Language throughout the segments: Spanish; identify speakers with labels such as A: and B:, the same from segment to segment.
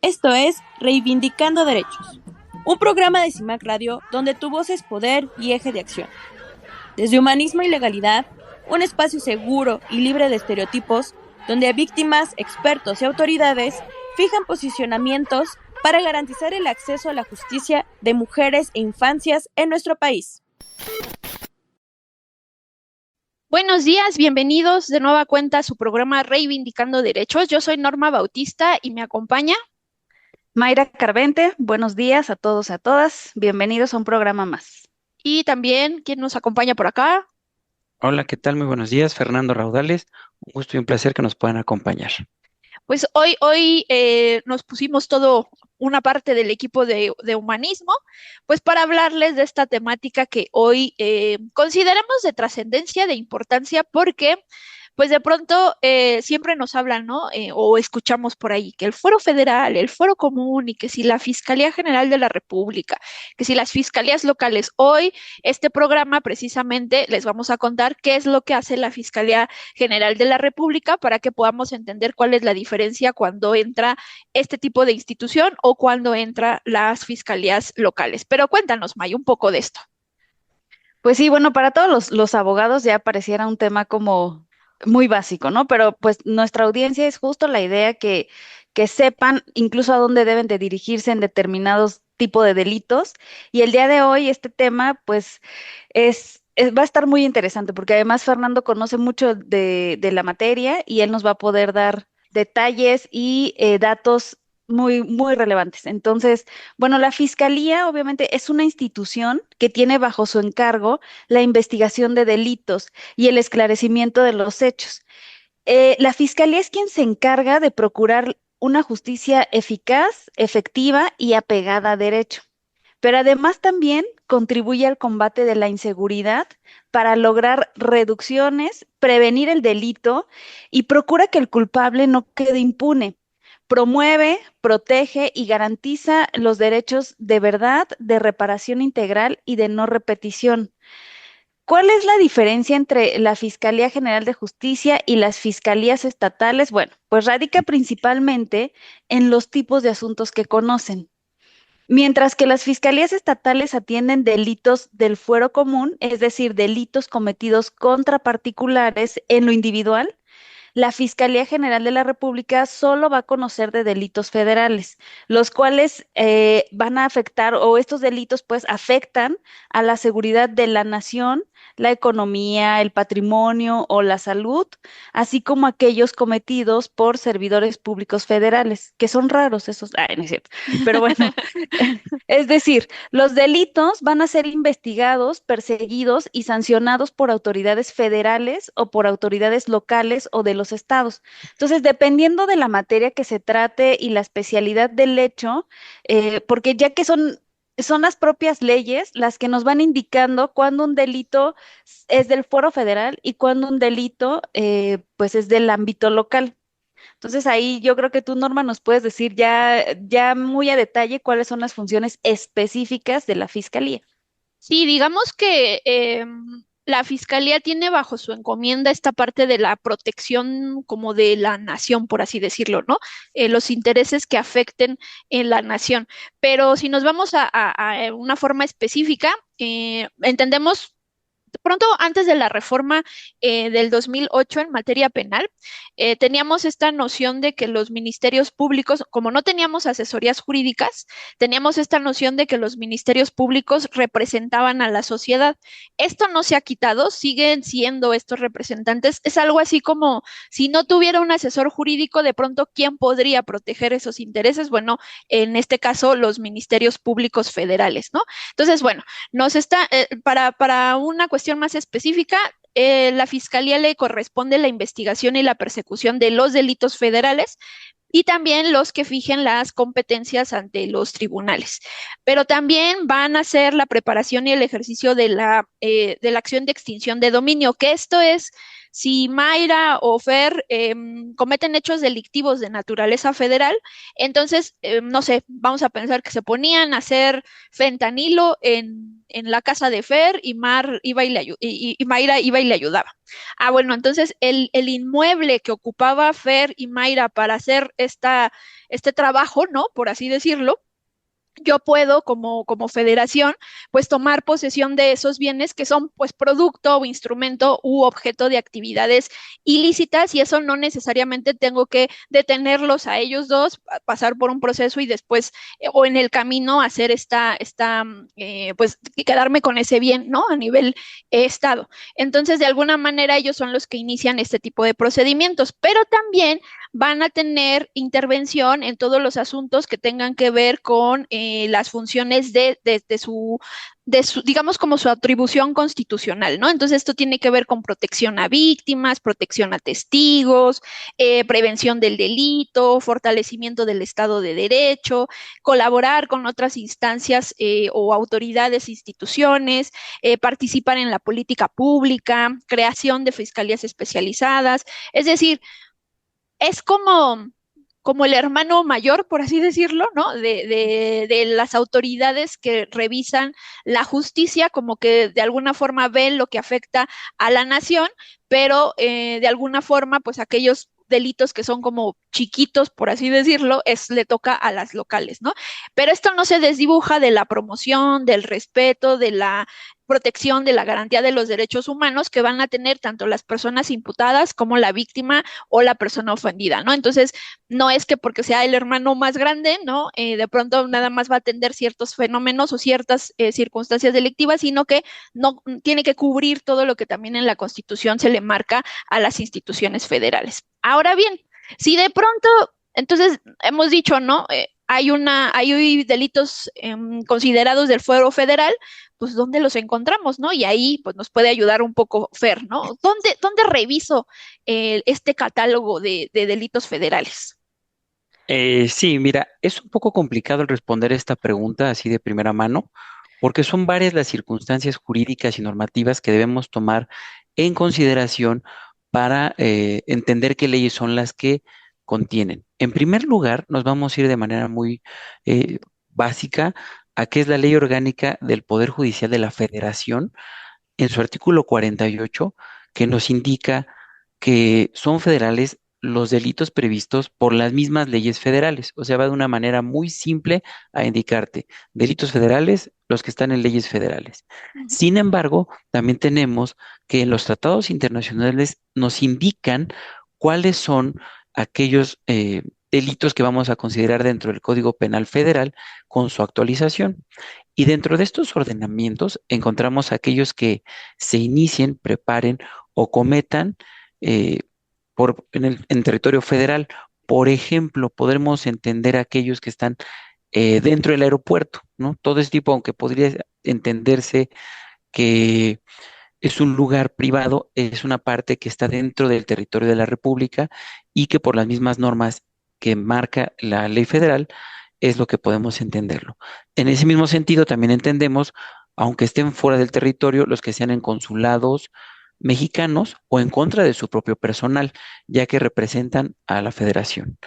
A: Esto es Reivindicando Derechos, un programa de CIMAC Radio donde tu voz es poder y eje de acción. Desde Humanismo y Legalidad, un espacio seguro y libre de estereotipos, donde víctimas, expertos y autoridades fijan posicionamientos para garantizar el acceso a la justicia de mujeres e infancias en nuestro país.
B: Buenos días, bienvenidos de nueva cuenta a su programa Reivindicando Derechos. Yo soy Norma Bautista y me acompaña.
C: Mayra Carvente, buenos días a todos y a todas. Bienvenidos a un programa más.
B: Y también, ¿quién nos acompaña por acá?
D: Hola, ¿qué tal? Muy buenos días, Fernando Raudales. Un gusto y un placer que nos puedan acompañar.
B: Pues hoy nos pusimos todo una parte del equipo de humanismo, pues para hablarles de esta temática que hoy consideramos de trascendencia, de importancia, porque pues de pronto siempre nos hablan, ¿no? O escuchamos por ahí que el fuero federal, el fuero común y que si la Fiscalía General de la República, que si las fiscalías locales. Hoy este programa precisamente les vamos a contar qué es lo que hace la Fiscalía General de la República para que podamos entender cuál es la diferencia cuando entra este tipo de institución o cuando entra las fiscalías locales. Pero cuéntanos, May, un poco de esto.
C: Pues sí, bueno, para todos los abogados ya pareciera un tema como muy básico, ¿no? Pero pues nuestra audiencia es justo la idea que sepan incluso a dónde deben de dirigirse en determinados tipos de delitos. Y el día de hoy este tema pues va a estar muy interesante porque además Fernando conoce mucho de la materia y él nos va a poder dar detalles y datos muy relevantes. Entonces, bueno, la Fiscalía obviamente es una institución que tiene bajo su encargo la investigación de delitos y el esclarecimiento de los hechos. La Fiscalía es quien se encarga de procurar una justicia eficaz, efectiva y apegada a derecho, pero además también contribuye al combate de la inseguridad para lograr reducciones, prevenir el delito y procura que el culpable no quede impune. Promueve, protege y garantiza los derechos de verdad, de reparación integral y de no repetición. ¿Cuál es la diferencia entre la Fiscalía General de Justicia y las fiscalías estatales? Bueno, pues radica principalmente en los tipos de asuntos que conocen. Mientras que las fiscalías estatales atienden delitos del fuero común, es decir, delitos cometidos contra particulares en lo individual, la Fiscalía General de la República solo va a conocer de delitos federales, los cuales van a afectar, o estos delitos pues afectan a la seguridad de la nación, la economía, el patrimonio o la salud, así como aquellos cometidos por servidores públicos federales, que son raros esos, ay, no es cierto, pero bueno, es decir, los delitos van a ser investigados, perseguidos y sancionados por autoridades federales o por autoridades locales o de los estados. Entonces, dependiendo de la materia que se trate y la especialidad del hecho, porque ya que son las propias leyes las que nos van indicando cuándo un delito es del fuero federal y cuándo un delito, pues, es del ámbito local. Entonces ahí yo creo que tú, Norma, nos puedes decir ya muy a detalle cuáles son las funciones específicas de la Fiscalía.
B: Sí, digamos que la Fiscalía tiene bajo su encomienda esta parte de la protección como de la nación, por así decirlo, ¿no? Los intereses que afecten en la nación. Pero si nos vamos a una forma específica, entendemos de pronto antes de la reforma del 2008 en materia penal, teníamos esta noción de que los ministerios públicos, como no teníamos asesorías jurídicas, teníamos esta noción de que los ministerios públicos representaban a la sociedad. Esto no se ha quitado, siguen siendo estos representantes. Es algo así como si no tuviera un asesor jurídico, de pronto, ¿quién podría proteger esos intereses? Bueno, en este caso, los ministerios públicos federales, ¿no? Entonces, bueno, para una cuestión más específica, la Fiscalía le corresponde la investigación y la persecución de los delitos federales y también los que fijen las competencias ante los tribunales. Pero también van a hacer la preparación y el ejercicio de la acción de extinción de dominio, que esto es si Mayra o Fer cometen hechos delictivos de naturaleza federal, entonces, no sé, vamos a pensar que se ponían a hacer fentanilo en la casa de Fer y Mar iba y Mayra iba y le ayudaba. Ah, bueno, entonces el inmueble que ocupaba Fer y Mayra para hacer este trabajo, ¿no? Por así decirlo, yo puedo como federación pues tomar posesión de esos bienes que son pues producto o instrumento u objeto de actividades ilícitas y eso no necesariamente tengo que detenerlos a ellos dos, pasar por un proceso y después o en el camino hacer pues quedarme con ese bien, ¿no? A nivel estado. Entonces, de alguna manera ellos son los que inician este tipo de procedimientos, pero también van a tener intervención en todos los asuntos que tengan que ver con las funciones digamos, como su atribución constitucional, ¿no? Entonces, esto tiene que ver con protección a víctimas, protección a testigos, prevención del delito, fortalecimiento del Estado de Derecho, colaborar con otras instancias o autoridades, instituciones, participar en la política pública, creación de fiscalías especializadas, es decir, es como el hermano mayor, por así decirlo, ¿no? De las autoridades que revisan la justicia, como que de alguna forma ven lo que afecta a la nación, pero de alguna forma, pues aquellos delitos que son como chiquitos, por así decirlo, le toca a las locales, ¿no? Pero esto no se desdibuja de la promoción, del respeto, de la protección, de la garantía de los derechos humanos que van a tener tanto las personas imputadas como la víctima o la persona ofendida, ¿no? Entonces, no es que porque sea el hermano más grande, ¿no? De pronto nada más va a atender ciertos fenómenos o ciertas circunstancias delictivas, sino que no tiene que cubrir todo lo que también en la Constitución se le marca a las instituciones federales. Ahora bien, si de pronto, entonces hemos dicho, ¿no? Hay delitos considerados del fuero federal, pues ¿dónde los encontramos, no? Y ahí pues nos puede ayudar un poco Fer, ¿no? ¿Dónde reviso este catálogo de delitos federales?
D: Sí, mira, es un poco complicado el responder esta pregunta así de primera mano, porque son varias las circunstancias jurídicas y normativas que debemos tomar en consideración para entender qué leyes son las que contienen. En primer lugar, nos vamos a ir de manera muy básica a qué es la Ley Orgánica del Poder Judicial de la Federación, en su artículo 48, que nos indica que son federales los delitos previstos por las mismas leyes federales. O sea, va de una manera muy simple a indicarte delitos federales, los que están en leyes federales.
B: Ujú.
D: Sin embargo, también tenemos que en los tratados internacionales nos indican cuáles son aquellos delitos que vamos a considerar dentro del Código Penal Federal con su actualización. Y dentro de estos ordenamientos encontramos aquellos que se inicien, preparen o cometan eh, en territorio federal. Por ejemplo, podremos entender aquellos que están dentro del aeropuerto, ¿no? Todo ese tipo, aunque podría entenderse que es un lugar privado, es una parte que está dentro del territorio de la República y que por las mismas normas que marca la ley federal es lo que podemos entenderlo. En ese mismo sentido, también entendemos, aunque estén fuera del territorio, los que sean en consulados mexicanos o en contra de su propio personal, ya que representan a la federación.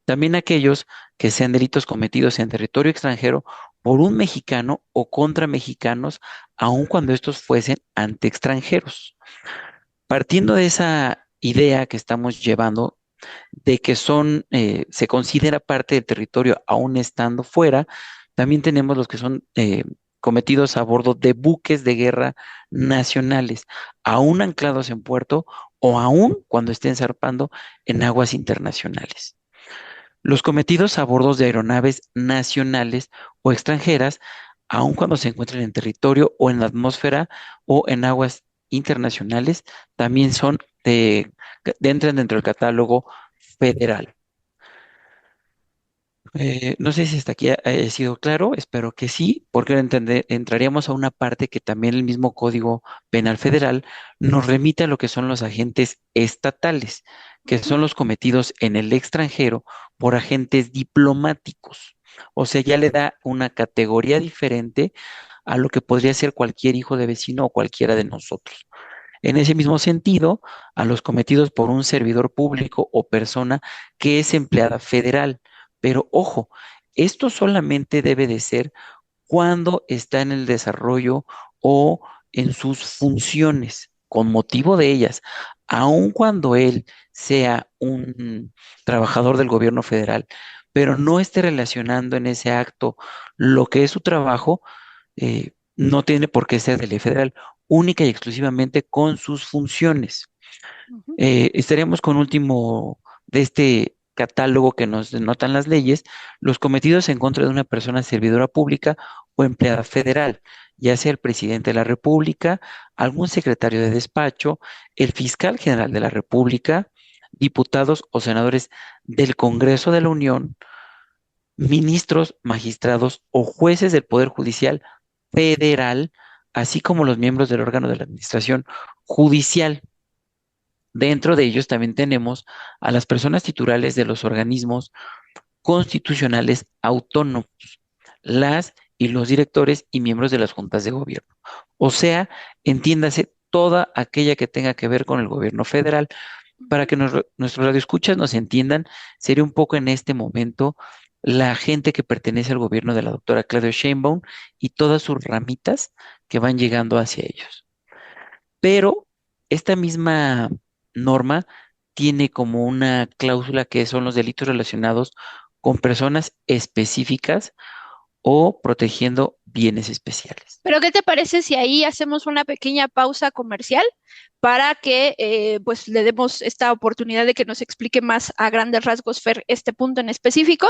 D: También aquellos que sean delitos cometidos en territorio extranjero por un mexicano o contra mexicanos, aun cuando estos fuesen ante extranjeros. Partiendo de esa idea que estamos llevando, de que se considera parte del territorio aún estando fuera, también tenemos los que son cometidos a bordo de buques de guerra nacionales, aún anclados en puerto o aún cuando estén zarpando en aguas internacionales. Los cometidos a bordo de aeronaves nacionales o extranjeras, aun cuando se encuentren en territorio o en la atmósfera o en aguas internacionales, también entran dentro del catálogo federal. No sé si hasta aquí ha sido claro, espero que sí, porque ahora entraríamos a una parte que también el mismo Código Penal Federal nos remite a lo que son los agentes estatales, que son los cometidos en el extranjero por agentes diplomáticos. O sea, ya le da una categoría diferente a lo que podría ser cualquier hijo de vecino o cualquiera de nosotros. En ese mismo sentido, a los cometidos por un servidor público o persona que es empleada federal. Pero ojo, esto solamente debe de ser cuando está en el desarrollo o en sus funciones, con motivo de ellas, aun cuando él sea un trabajador del gobierno federal, pero no esté relacionando en ese acto lo que es su trabajo, no tiene por qué ser de ley federal, única y exclusivamente con sus funciones.
B: Ujú.
D: Estaríamos con último de este catálogo que nos denotan las leyes, los cometidos en contra de una persona servidora pública o empleada federal, ya sea el presidente de la República, algún secretario de despacho, el fiscal general de la República, diputados o senadores del Congreso de la Unión, ministros, magistrados o jueces del Poder Judicial federal, así como los miembros del órgano de la administración judicial. Dentro de ellos también tenemos a las personas titulares de los organismos constitucionales autónomos, las y los directores y miembros de las juntas de gobierno. O sea, entiéndase toda aquella que tenga que ver con el gobierno federal. Para
B: Ujú.
D: que nuestros radioescuchas nos entiendan, sería un poco en este momento la gente que pertenece al gobierno de la doctora Claudia Sheinbaum y todas sus ramitas que van llegando hacia ellos. Pero esta misma norma tiene como una cláusula que son los delitos relacionados con personas específicas o protegiendo bienes especiales.
B: Pero ¿qué te parece si ahí hacemos una pequeña pausa comercial para que pues le demos esta oportunidad de que nos explique más a grandes rasgos, Fer, este punto en específico?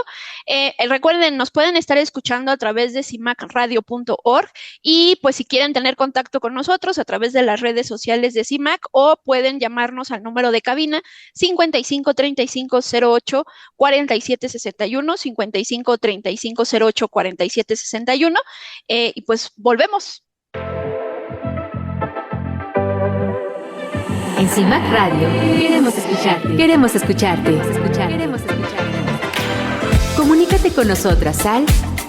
B: Recuerden, nos pueden estar escuchando a través de cimacradio.org y pues si quieren tener contacto con nosotros a través de las redes sociales de CIMAC o pueden llamarnos al número de cabina 55 35 08 47 61, 55 35 08 47 61, y pues volvemos.
E: En CIMAC Radio queremos escucharte. Queremos escucharte. Queremos escucharte. Comunícate con nosotras al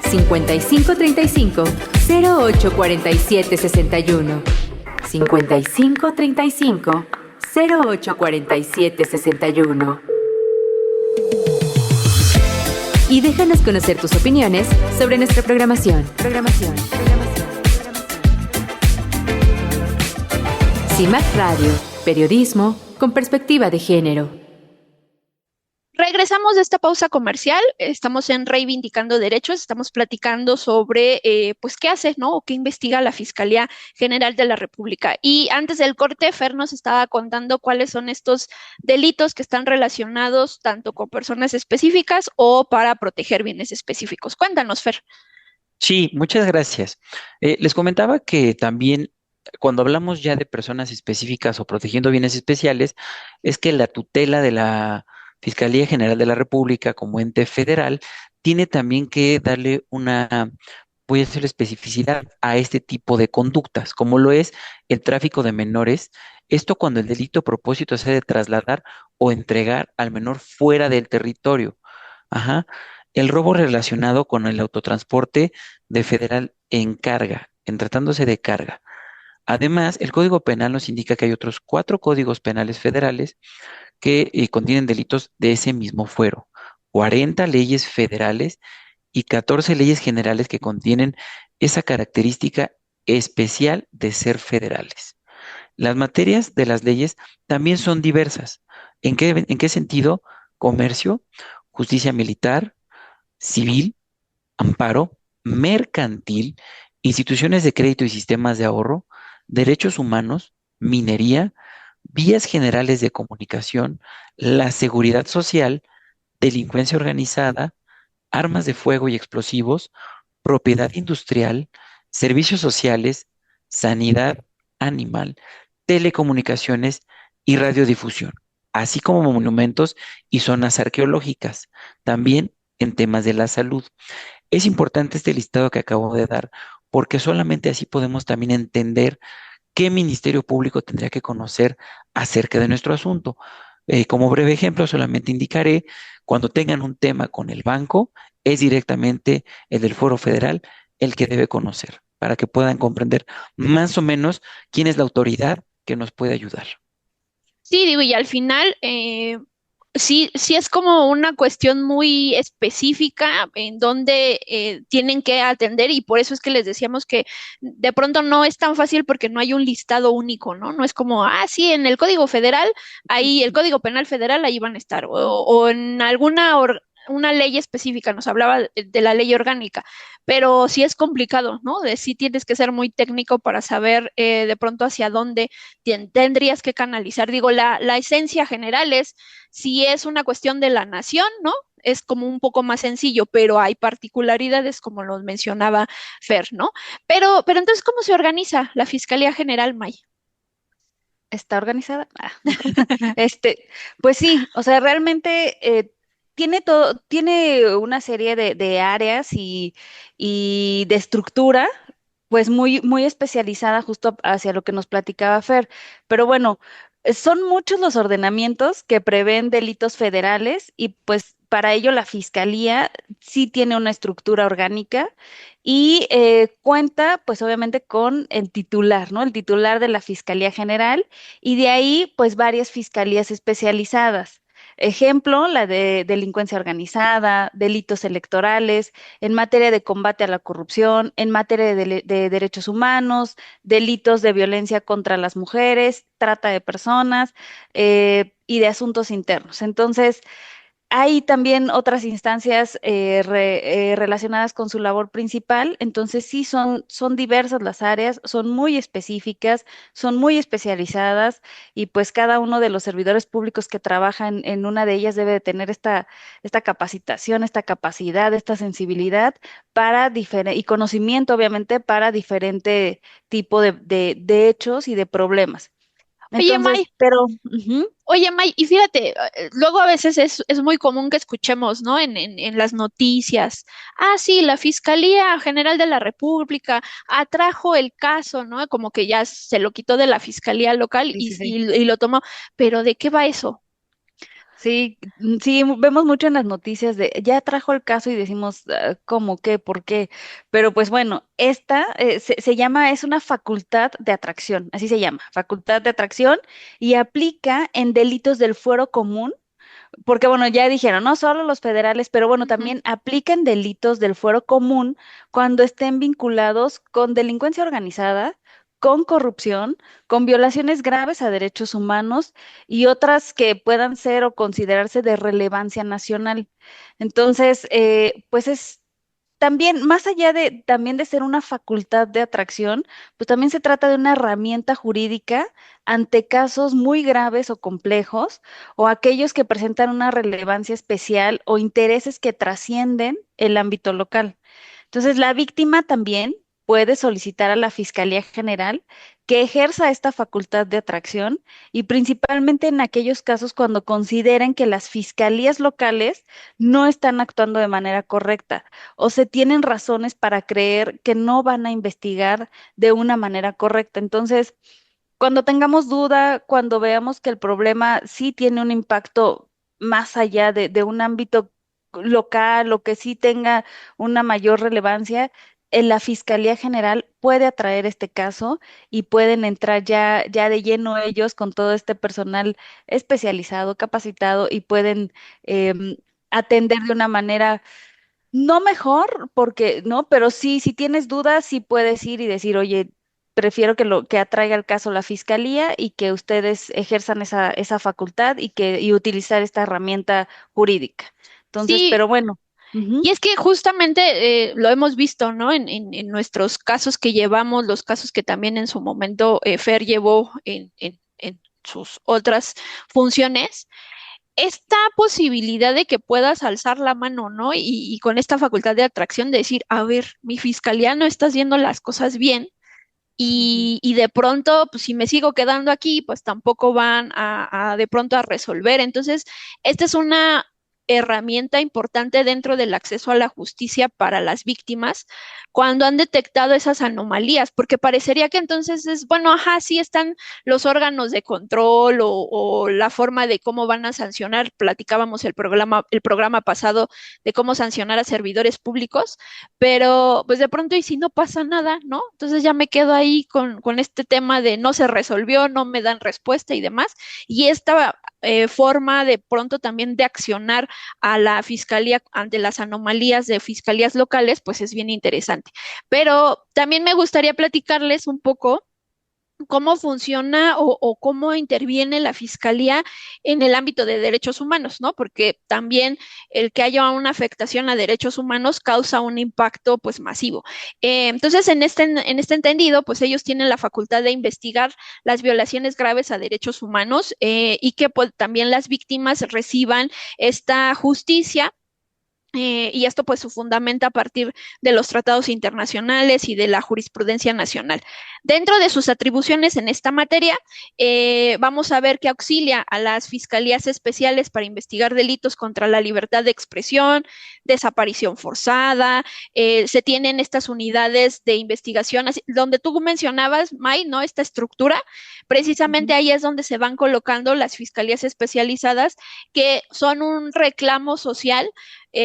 E: 5535 08 47 61. 5535 08 47 61. Y déjanos conocer tus opiniones sobre nuestra programación. CIMAC Radio, periodismo con perspectiva de género.
B: Regresamos de esta pausa comercial, estamos en Reivindicando Derechos, estamos platicando sobre, pues, qué hace, ¿no? O qué investiga la Fiscalía General de la República. Y antes del corte, Fer nos estaba contando cuáles son estos delitos que están relacionados tanto con personas específicas o para proteger bienes específicos. Cuéntanos, Fer.
D: Sí, muchas gracias. Les comentaba que también cuando hablamos ya de personas específicas o protegiendo bienes especiales, es que la tutela de la Fiscalía General de la República como ente federal tiene también que darle una, voy a decir, especificidad a este tipo de conductas, como lo es el tráfico de menores. Esto cuando el delito o propósito sea de trasladar o entregar al menor fuera del territorio. Ajá. El robo relacionado con el autotransporte de federal en carga, en tratándose de carga. Además, el Código Penal nos indica que hay otros 4 códigos penales federales que contienen delitos de ese mismo fuero, 40 leyes federales y 14 leyes generales que contienen esa característica especial de ser federales. Las materias de las leyes también son diversas. ¿En qué sentido? Comercio, justicia militar, civil, amparo, mercantil, instituciones de crédito y sistemas de ahorro, derechos humanos, minería, vías generales de comunicación, la seguridad social, delincuencia organizada, armas de fuego y explosivos, propiedad industrial, servicios sociales, sanidad animal, telecomunicaciones y radiodifusión, así como monumentos y zonas arqueológicas, también en temas de la salud. Es importante este listado que acabo de dar, porque solamente así podemos también entender qué ministerio público tendría que conocer acerca de nuestro asunto. Como breve ejemplo, solamente indicaré, cuando tengan un tema con el banco, es directamente el del Foro Federal el que debe conocer, para que puedan comprender más o menos quién es la autoridad que nos puede ayudar.
B: Sí, digo, y al final, sí es como una cuestión muy específica en donde tienen que atender y por eso es que les decíamos que de pronto no es tan fácil porque no hay un listado único, ¿no? No es como, sí, en el Código Federal, ahí, el Código Penal Federal, ahí van a estar, o en alguna una ley específica, nos hablaba de la ley orgánica, pero sí es complicado, ¿no? De sí tienes que ser muy técnico para saber de pronto hacia dónde tendrías que canalizar. Digo, la esencia general es si es una cuestión de la nación, ¿no? Es como un poco más sencillo, pero hay particularidades, como los mencionaba Fer, ¿no? Pero entonces, ¿cómo se organiza la Fiscalía General, May?
C: ¿Está organizada? Pues sí, o sea, realmente tiene todo, tiene una serie de áreas y de estructura, pues muy especializada justo hacia lo que nos platicaba Fer. Pero bueno, son muchos los ordenamientos que prevén delitos federales y pues para ello la Fiscalía sí tiene una estructura orgánica y cuenta pues obviamente con el titular, ¿no? El titular de la Fiscalía General y de ahí pues varias fiscalías especializadas. Ejemplo, la de delincuencia organizada, delitos electorales, en materia de combate a la corrupción, en materia de derechos humanos, delitos de violencia contra las mujeres, trata de personas y de asuntos internos. Entonces, hay también otras instancias relacionadas con su labor principal, entonces sí son diversas las áreas, son muy específicas, son muy especializadas y pues cada uno de los servidores públicos que trabajan en una de ellas debe de tener esta capacitación, esta capacidad, esta sensibilidad y conocimiento obviamente para diferente tipo de hechos y de problemas.
B: Oye, May,
C: Entonces, pero... ujú.
B: Oye, May, y fíjate, luego a veces es muy común que escuchemos, ¿no? En las noticias, sí, la Fiscalía General de la República atrajo el caso, ¿no? Como que ya se lo quitó de la Fiscalía local
C: Sí,
B: y,
C: sí, sí.
B: y lo tomó. Pero ¿de qué va eso?
C: Sí, sí, vemos mucho en las noticias de ya trajo el caso y decimos cómo, qué, por qué. Pero pues bueno, esta se llama, es una facultad de atracción, así se llama, facultad de atracción y aplica en delitos del fuero común, porque bueno, ya dijeron, no solo los federales, pero bueno,
B: Ujú.
C: también aplica en delitos del fuero común cuando estén vinculados con delincuencia organizada, con corrupción, con violaciones graves a derechos humanos y otras que puedan ser o considerarse de relevancia nacional. Entonces, pues es también, más allá de también de ser una facultad de atracción, pues también se trata de una herramienta jurídica ante casos muy graves o complejos o aquellos que presentan una relevancia especial o intereses que trascienden el ámbito local. Entonces, la víctima también puede solicitar a la Fiscalía General que ejerza esta facultad de atracción y principalmente en aquellos casos cuando consideren que las fiscalías locales no están actuando de manera correcta o se tienen razones para creer que no van a investigar de una manera correcta. Entonces, cuando tengamos duda, cuando veamos que el problema sí tiene un impacto más allá de un ámbito local o que sí tenga una mayor relevancia, la Fiscalía General puede atraer este caso y pueden entrar ya de lleno ellos con todo este personal especializado, capacitado y pueden em, atender de una manera no mejor, porque no, pero sí, si tienes dudas, sí puedes ir y decir, oye, prefiero que atraiga el caso la fiscalía y que ustedes ejerzan esa facultad y utilizar esta herramienta jurídica. Entonces,
B: Sí,
C: pero bueno. Ujú.
B: y es que justamente lo hemos visto, ¿no? En nuestros casos que llevamos, los casos que también en su momento Fer llevó en sus otras funciones esta posibilidad de que puedas alzar la mano, ¿no? Y con esta facultad de atracción de decir, a ver, mi fiscalía no está haciendo las cosas bien
C: Ujú.
B: y de pronto, pues si me sigo quedando aquí, pues tampoco van de pronto a resolver. Entonces, esta es una herramienta importante dentro del acceso a la justicia para las víctimas cuando han detectado esas anomalías, porque parecería que entonces es, bueno, ajá, sí están los órganos de control o la forma de cómo van a sancionar. Platicábamos el programa pasado de cómo sancionar a servidores públicos, pero pues de pronto y si no pasa nada, ¿no? Entonces ya me quedo ahí con este tema de no se resolvió, no me dan respuesta y demás, y esta forma de pronto también de accionar a la fiscalía ante las anomalías de fiscalías locales, pues es bien interesante. Pero también me gustaría platicarles un poco cómo funciona o cómo interviene la fiscalía en el ámbito de derechos humanos, ¿no? Porque también el que haya una afectación a derechos humanos causa un impacto, pues, masivo. Entonces, en este entendido, pues ellos tienen la facultad de investigar las violaciones graves a derechos humanos y que pues, también las víctimas reciban esta justicia y esto pues su fundamenta a partir de los tratados internacionales y de la jurisprudencia nacional. Dentro de sus atribuciones en esta materia, vamos a ver que auxilia a las fiscalías especiales para investigar delitos contra la libertad de expresión, desaparición forzada, se tienen estas unidades de investigación, así, donde tú mencionabas, May, ¿no? Esta estructura, precisamente ahí es donde se van colocando las fiscalías especializadas, que son un reclamo social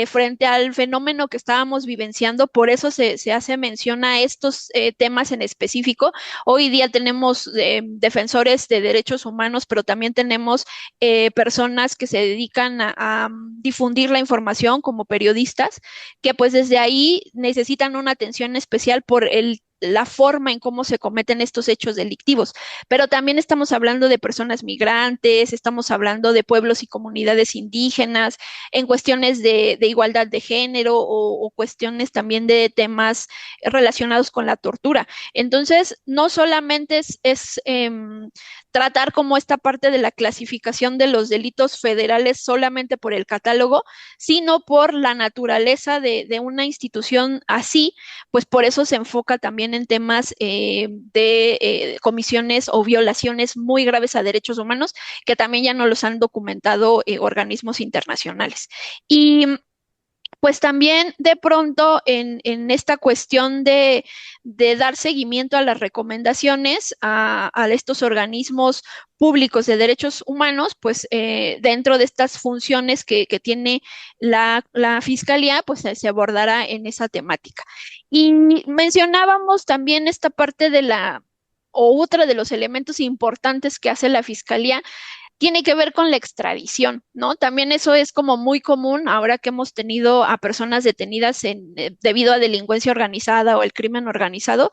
B: frente al fenómeno que estábamos vivenciando, por eso se hace mención a estos temas en específico. Hoy día tenemos defensores de derechos humanos, pero también tenemos personas que se dedican a difundir la información como periodistas, que pues desde ahí necesitan una atención especial por la forma en cómo se cometen estos hechos delictivos. Pero también estamos hablando de personas migrantes, estamos hablando de pueblos y comunidades indígenas, en cuestiones de igualdad de género o cuestiones también de temas relacionados con la tortura. Entonces, no solamente es tratar como esta parte de la clasificación de los delitos federales solamente por el catálogo, sino por la naturaleza de una institución así, pues por eso se enfoca también en temas de comisiones o violaciones muy graves a derechos humanos, que también ya no los han documentado organismos internacionales. Y pues también de pronto en esta cuestión de dar seguimiento a las recomendaciones a estos organismos públicos de derechos humanos, pues dentro de estas funciones que tiene la Fiscalía, pues se abordará en esa temática. Y mencionábamos también esta parte de o otra de los elementos importantes que hace la Fiscalía tiene que ver con la extradición, ¿no? También eso es como muy común ahora que hemos tenido a personas detenidas debido a delincuencia organizada o el crimen organizado.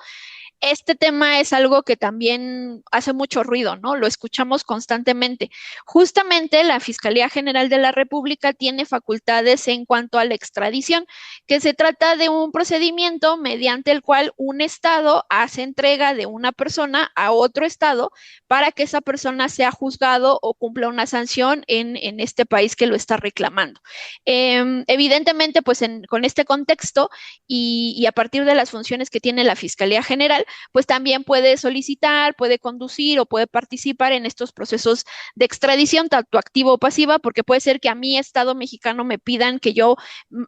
B: Este tema es algo que también hace mucho ruido, ¿no? Lo escuchamos constantemente. Justamente la Fiscalía General de la República tiene facultades en cuanto a la extradición, que se trata de un procedimiento mediante el cual un estado hace entrega de una persona a otro estado para que esa persona sea juzgado o cumpla una sanción en este país que lo está reclamando. Evidentemente, pues con este contexto y a partir de las funciones que tiene la Fiscalía General, pues también puede solicitar, puede conducir o puede participar en estos procesos de extradición, tanto activa o pasiva, porque puede ser que a mí, Estado mexicano, me pidan que yo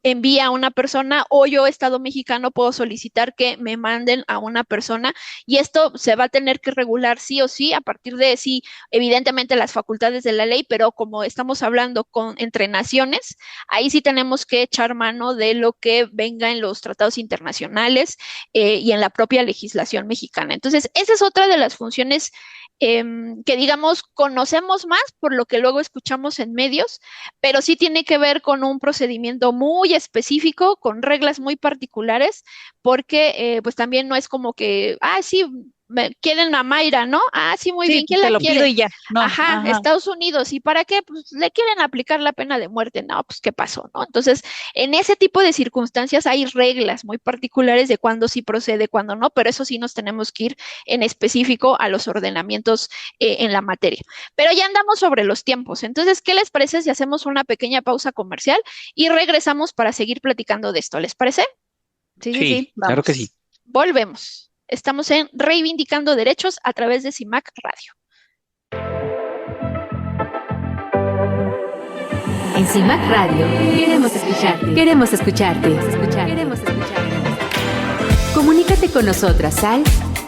B: envíe a una persona o yo, Estado mexicano, puedo solicitar que me manden a una persona y esto se va a tener que regular sí o sí a partir de, sí, evidentemente las facultades de la ley, pero como estamos hablando entre naciones, ahí sí tenemos que echar mano de lo que venga en los tratados internacionales y en la propia legislación mexicana. Entonces, esa es otra de las funciones que, digamos, conocemos más por lo que luego escuchamos en medios, pero sí tiene que ver con un procedimiento muy específico, con reglas muy particulares, porque pues también no es como que, sí, quieren a Mayra, ¿no? Sí, muy bien, ¿quién
C: te
B: la
C: lo
B: quiere?
C: pido y ya. No,
B: Ajá, Estados Unidos, ¿y para qué? Pues le quieren aplicar la pena de muerte, no, pues ¿qué pasó, no? Entonces, en ese tipo de circunstancias hay reglas muy particulares de cuándo sí procede, cuándo no, pero eso sí nos tenemos que ir en específico a los ordenamientos en la materia. Pero ya andamos sobre los tiempos, entonces, ¿qué les parece si hacemos una pequeña pausa comercial y regresamos para seguir platicando de esto? ¿Les parece?
C: Sí,
D: claro
C: vamos.
D: que sí.
B: Volvemos. Estamos en Reivindicando Derechos a través de CIMAC Radio.
E: En CIMAC Radio queremos escucharte. Queremos escucharte. Queremos escucharte. Comunícate con nosotras al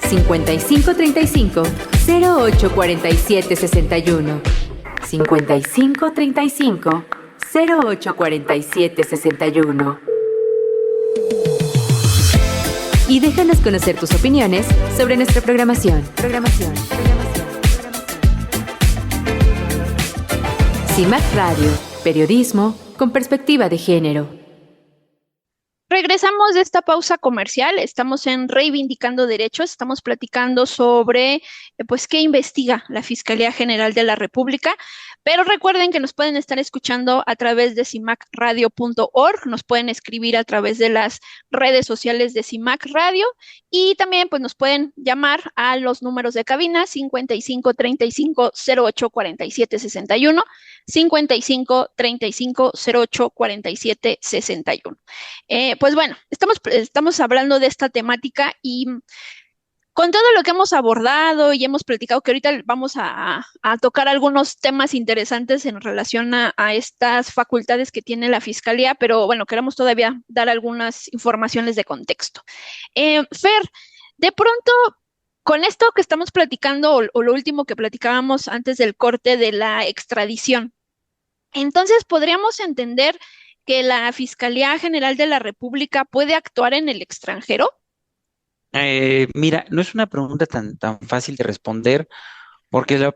E: 5535 0847 61. 5535 0847 61. Y déjanos conocer tus opiniones sobre nuestra programación. CIMAC Radio, periodismo con perspectiva de género.
B: Regresamos de esta pausa comercial, estamos en Reivindicando Derechos, estamos platicando sobre pues qué investiga la Fiscalía General de la República, pero recuerden que nos pueden estar escuchando a través de cimacradio.org, nos pueden escribir a través de las redes sociales de CIMAC Radio y también pues nos pueden llamar a los números de cabina 55 35 08 47 61, 55 35 08 47 61. Pues bueno, estamos hablando de esta temática y con todo lo que hemos abordado y hemos platicado, que ahorita vamos a tocar algunos temas interesantes en relación a estas facultades que tiene la Fiscalía, pero bueno, queremos todavía dar algunas informaciones de contexto. Fer, de pronto, con esto que estamos platicando, o lo último que platicábamos antes del corte de la extradición, entonces podríamos entender que la Fiscalía General de la República puede actuar en el extranjero.
D: Mira, no es una pregunta tan fácil de responder, porque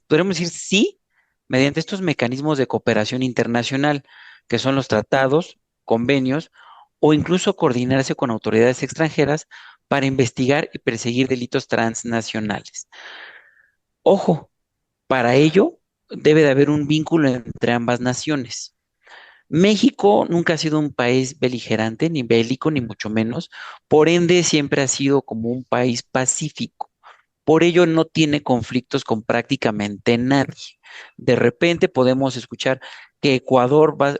D: podríamos decir sí, mediante estos mecanismos de cooperación internacional, que son los tratados, convenios, o incluso coordinarse con autoridades extranjeras para investigar y perseguir delitos transnacionales. Ojo, para ello debe de haber un vínculo entre ambas naciones. México nunca ha sido un país beligerante, ni bélico, ni mucho menos. Por ende, siempre ha sido como un país pacífico. Por ello, no tiene conflictos con prácticamente nadie. De repente podemos escuchar que Ecuador va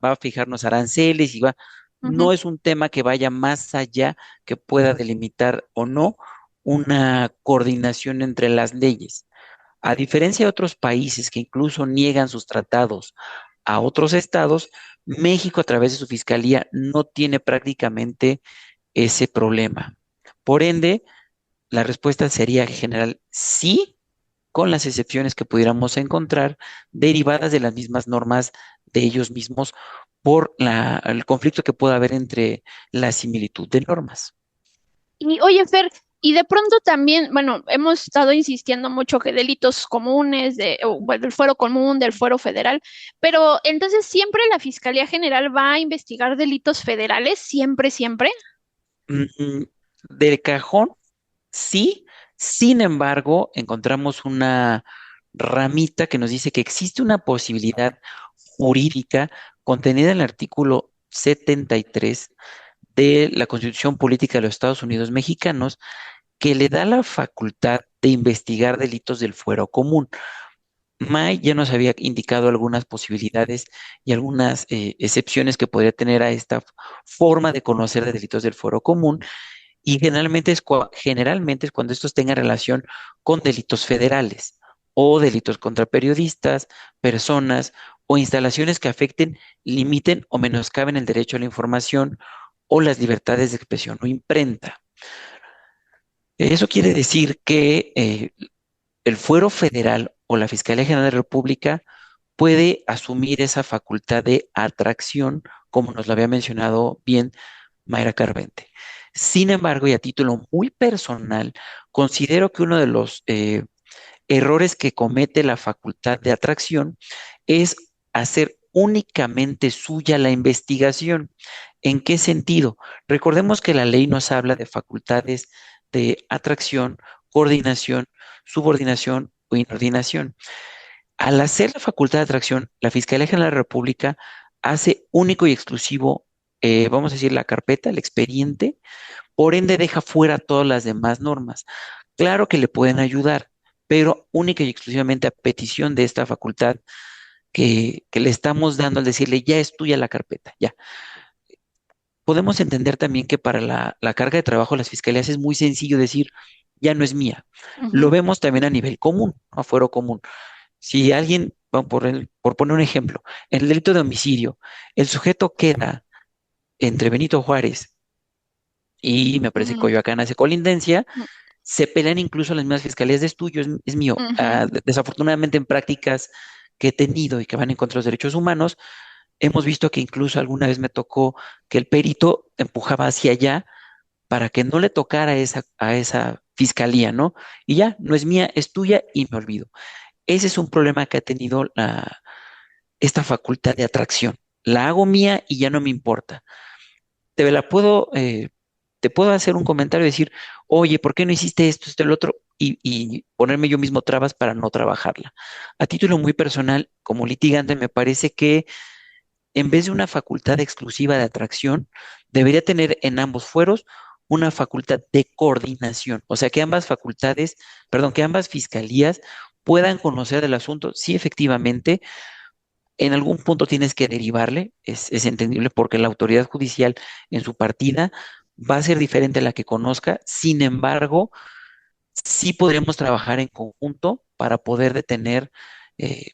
D: a fijarnos aranceles y va. No es un tema que vaya más allá, que pueda delimitar o no una coordinación entre las leyes. A diferencia de otros países que incluso niegan sus tratados a otros estados, México a través de su fiscalía no tiene prácticamente ese problema. Por ende, la respuesta sería general sí, con las excepciones que pudiéramos encontrar derivadas de las mismas normas de ellos mismos por el conflicto que pueda haber entre la similitud de normas.
B: Y oye, Fer, y de pronto también, bueno, hemos estado insistiendo mucho que delitos comunes, del fuero común, del fuero federal, pero entonces siempre la Fiscalía General va a investigar delitos federales, siempre.
D: Del cajón, sí. Sin embargo, encontramos una ramita que nos dice que existe una posibilidad jurídica contenida en el artículo 73 de la Constitución Política de los Estados Unidos Mexicanos, que le da la facultad de investigar delitos del fuero común. May ya nos había indicado algunas posibilidades y algunas excepciones que podría tener a esta forma de conocer de delitos del fuero común, y generalmente es cuando estos tengan relación con delitos federales o delitos contra periodistas, personas o instalaciones que afecten, limiten o menoscaben el derecho a la información o las libertades de expresión o imprenta. Eso quiere decir que el fuero federal o la Fiscalía General de la República puede asumir esa facultad de atracción, como nos lo había mencionado bien Mayra Carvente. Sin embargo, y a título muy personal, considero que uno de los errores que comete la facultad de atracción es hacer únicamente suya la investigación. ¿En qué sentido? Recordemos que la ley nos habla de facultades de atracción, coordinación, subordinación o inordinación. Al hacer la facultad de atracción, la Fiscalía General de la República hace único y exclusivo, vamos a decir, la carpeta, el expediente, por ende deja fuera todas las demás normas. Claro que le pueden ayudar, pero única y exclusivamente a petición de esta facultad que le estamos dando al decirle, ya es tuya la carpeta, ya. Podemos entender también que para la carga de trabajo de las fiscalías es muy sencillo decir, ya no es mía. Lo vemos también a nivel común, a fuero común. Si alguien por poner un ejemplo, en el delito de homicidio, el sujeto queda entre Benito Juárez y me parece
B: Mm,
D: Coyoacán hace colindancia,
B: mm,
D: se pelean incluso las mismas fiscalías de tuyo, es mío.
B: ujú.
D: Desafortunadamente en prácticas que he tenido y que van en contra de los derechos humanos, hemos visto que incluso alguna vez me tocó que el perito empujaba hacia allá para que no le tocara a esa fiscalía, ¿no? Y ya, no es mía, es tuya y me olvido. Ese es un problema que ha tenido esta facultad de atracción. La hago mía y ya no me importa. Te la puedo, te puedo hacer un comentario y decir, oye, ¿por qué no hiciste esto, esto, el otro? Y ponerme yo mismo trabas para no trabajarla. A título muy personal, como litigante, me parece que en vez de una facultad exclusiva de atracción, debería tener en ambos fueros una facultad de coordinación. O sea, que ambas facultades, perdón, que ambas fiscalías puedan conocer del asunto. Sí, efectivamente, en algún punto tienes que derivarle, es entendible porque la autoridad judicial en su partida va a ser diferente a la que conozca. Sin embargo, sí podríamos trabajar en conjunto para poder detener eh,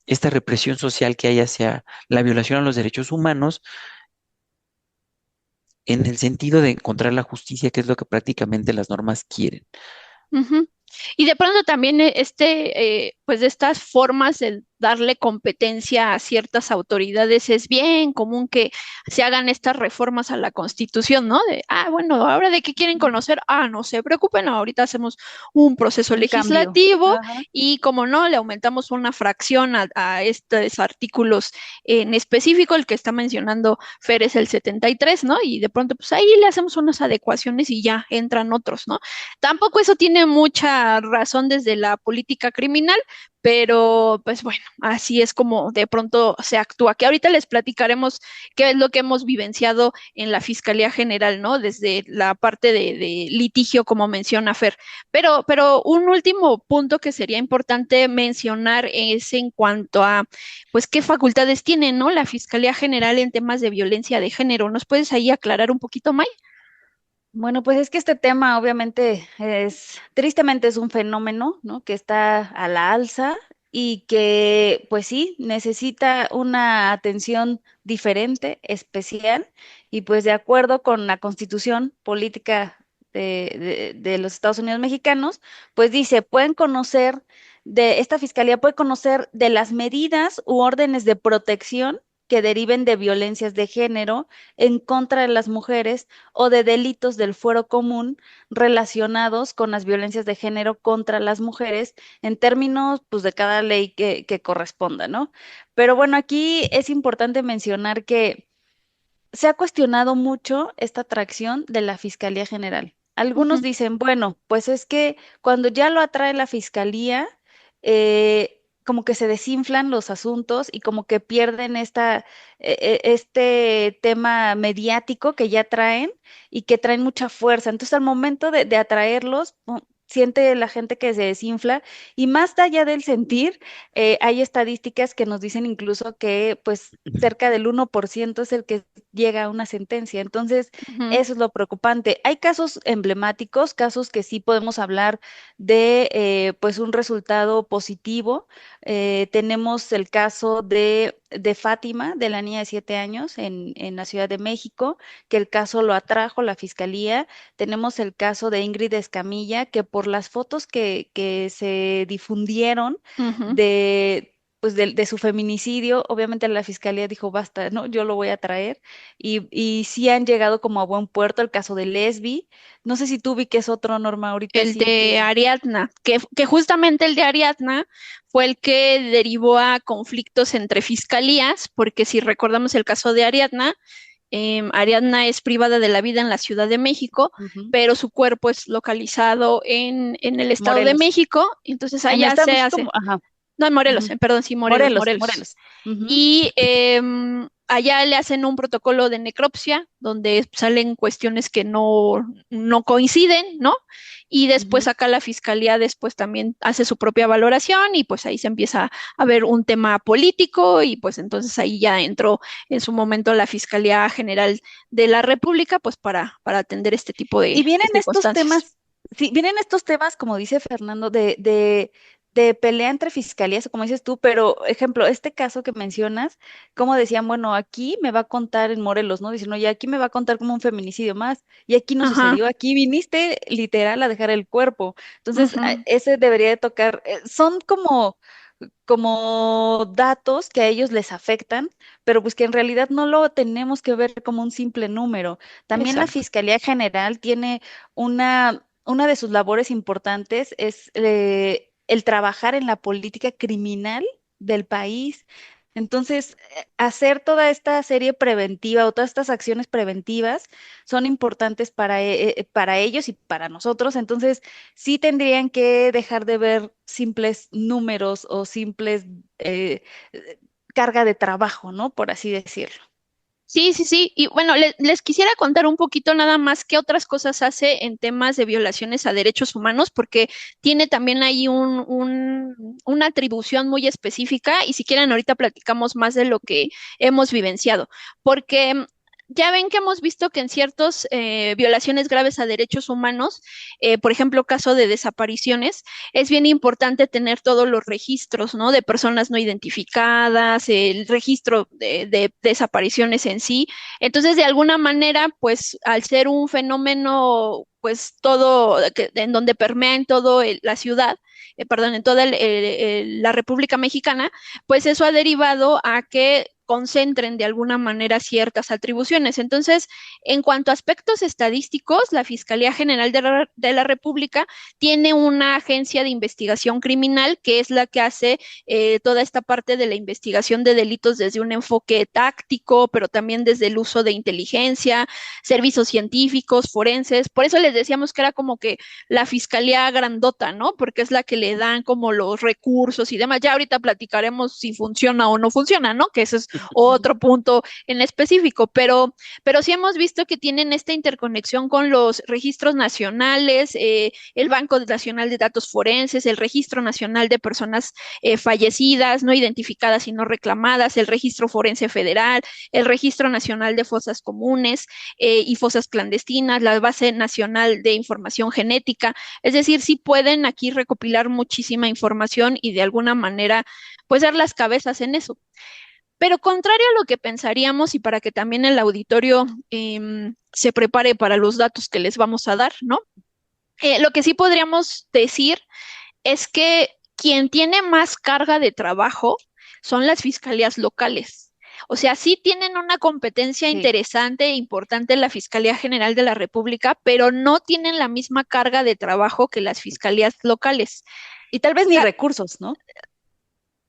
D: esta represión social que hay hacia la violación a los derechos humanos en el sentido de encontrar la justicia, que es lo que prácticamente las normas quieren.
B: Ujú. Y de pronto también pues de estas formas de darle competencia a ciertas autoridades es bien común que se hagan estas reformas a la Constitución, ¿no? Bueno, ahora de qué quieren conocer, no se preocupen, ahorita hacemos un proceso
C: Un cambio.
B: legislativo
C: Ajá.
B: y como no, le aumentamos una fracción a estos artículos en específico, el que está mencionando Fer es el 73, ¿no? Y de pronto pues ahí le hacemos unas adecuaciones y ya entran otros, ¿no? Tampoco eso tiene mucha razón desde la política criminal, pero pues bueno, así es como de pronto se actúa. Que ahorita les platicaremos qué es lo que hemos vivenciado en la Fiscalía General, ¿no? Desde la parte de litigio, como menciona Fer. Pero un último punto que sería importante mencionar es en cuanto a, pues, qué facultades tiene, ¿no? La Fiscalía General en temas de violencia de género. ¿Nos puedes ahí aclarar un poquito, May?
C: Bueno, pues es que este tema obviamente tristemente es un fenómeno, ¿no? Que está a la alza y que, pues sí, necesita una atención diferente, especial, y pues de acuerdo con la Constitución Política de los Estados Unidos Mexicanos, pues dice, esta fiscalía puede conocer de las medidas u órdenes de protección que deriven de violencias de género en contra de las mujeres o de delitos del fuero común relacionados con las violencias de género contra las mujeres en términos pues de cada ley que corresponda, ¿no? Pero bueno, aquí es importante mencionar que se ha cuestionado mucho esta atracción de la Fiscalía General. Algunos
B: Ujú,
C: dicen, bueno, pues es que cuando ya lo atrae la Fiscalía, como que se desinflan los asuntos y como que pierden este tema mediático que ya traen y que traen mucha fuerza. Entonces, al momento de atraerlos, siente la gente que se desinfla y más allá del sentir, hay estadísticas que nos dicen incluso que pues cerca del 1% es el que llega a una sentencia. Entonces,
B: ujú,
C: eso es lo preocupante. Hay casos emblemáticos, casos que sí podemos hablar de pues un resultado positivo. Tenemos el caso de Fátima, de la niña de 7 años en la Ciudad de México, que el caso lo atrajo la fiscalía. Tenemos el caso de Ingrid Escamilla, que por las fotos que se difundieron
B: ujú.
C: de su feminicidio, obviamente la fiscalía dijo, basta, ¿no? Yo lo voy a traer. Y sí han llegado como a buen puerto el caso de Lesbi. No sé si tú vi que es otro, Norma, ahorita
B: El
C: sí
B: de
C: que...
B: Ariadna, que justamente el de Ariadna fue el que derivó a conflictos entre fiscalías, porque si recordamos el caso de Ariadna, Ariadna es privada de la vida en la Ciudad de México,
C: Ujú.
B: pero su cuerpo es localizado en el Estado de
C: Morelos.
B: México, entonces
C: En el
B: allá
C: Estado de
B: se
C: México,
B: hace,
C: ajá.
B: no, en Morelos,
C: Ujú.
B: perdón, sí, Morelos,
C: Morelos,
B: Morelos.
C: Morelos. Ujú.
B: Y allá le hacen un protocolo de necropsia donde salen cuestiones que no coinciden, ¿no? Y después
C: Ujú.
B: acá la fiscalía después también hace su propia valoración y pues ahí se empieza a ver un tema político y pues entonces ahí ya entró en su momento la Fiscalía General de la República pues para atender este tipo
C: Y
B: de
C: vienen estos
B: circunstancias.
C: temas, sí, vienen estos temas, como dice Fernando, de de pelea entre fiscalías, como dices tú, pero, ejemplo, este caso que mencionas, como decían, bueno, aquí me va a contar en Morelos, ¿no? Dicen, oye, aquí me va a contar como un feminicidio más, y aquí no
B: Ajá,
C: sucedió, aquí viniste literal a dejar el cuerpo. Entonces,
B: ujú.
C: ese debería de tocar, son como datos que a ellos les afectan, pero pues que en realidad no lo tenemos que ver como un simple número. También la
B: Exacto.
C: Fiscalía General tiene una de sus labores importantes es el trabajar en la política criminal del país. Entonces, hacer toda esta serie preventiva o todas estas acciones preventivas son importantes para ellos y para nosotros. Entonces, sí tendrían que dejar de ver simples números o simples eh, eh, carga de trabajo, ¿no? Por así decirlo.
B: Sí, sí, sí. Y bueno, les quisiera contar un poquito nada más qué otras cosas hace en temas de violaciones a derechos humanos, porque tiene también ahí una atribución muy específica y si quieren ahorita platicamos más de lo que hemos vivenciado, porque ya ven que hemos visto que en ciertas violaciones graves a derechos humanos, por ejemplo, caso de desapariciones, es bien importante tener todos los registros, ¿no? De personas no identificadas, el registro de desapariciones en sí. Entonces, de alguna manera, pues al ser un fenómeno, pues todo, en donde permea en toda la ciudad, perdón, en toda la República Mexicana, pues eso ha derivado a que concentren de alguna manera ciertas atribuciones. Entonces, en cuanto a aspectos estadísticos, la Fiscalía General de la República tiene una agencia de investigación criminal que es la que hace toda esta parte de la investigación de delitos desde un enfoque táctico, pero también desde el uso de inteligencia, servicios científicos, forenses. Por eso les decíamos que era como que la fiscalía grandota, ¿no? Porque es la que le dan como los recursos y demás. Ya ahorita platicaremos si funciona o no funciona, ¿no? Que ese es otro punto en específico, pero sí hemos visto que tienen esta interconexión con los registros nacionales, el Banco Nacional de Datos Forenses, el Registro Nacional de Personas fallecidas, no identificadas y no reclamadas, el Registro Forense Federal, el Registro Nacional de Fosas Comunes y Fosas Clandestinas, la Base Nacional de Información Genética. Es decir, sí pueden aquí recopilar muchísima información y de alguna manera, pues dar las cabezas en eso. Pero contrario a lo que pensaríamos y para que también el auditorio se prepare para los datos que les vamos a dar, ¿no? Lo que sí podríamos decir es que quien tiene más carga de trabajo son las fiscalías locales. O sea, sí tienen una competencia
C: Sí.
B: interesante e importante en la Fiscalía General de la República, pero no tienen la misma carga de trabajo que las fiscalías locales.
C: Y tal vez
B: O
C: ni
B: sea,
C: recursos, ¿no?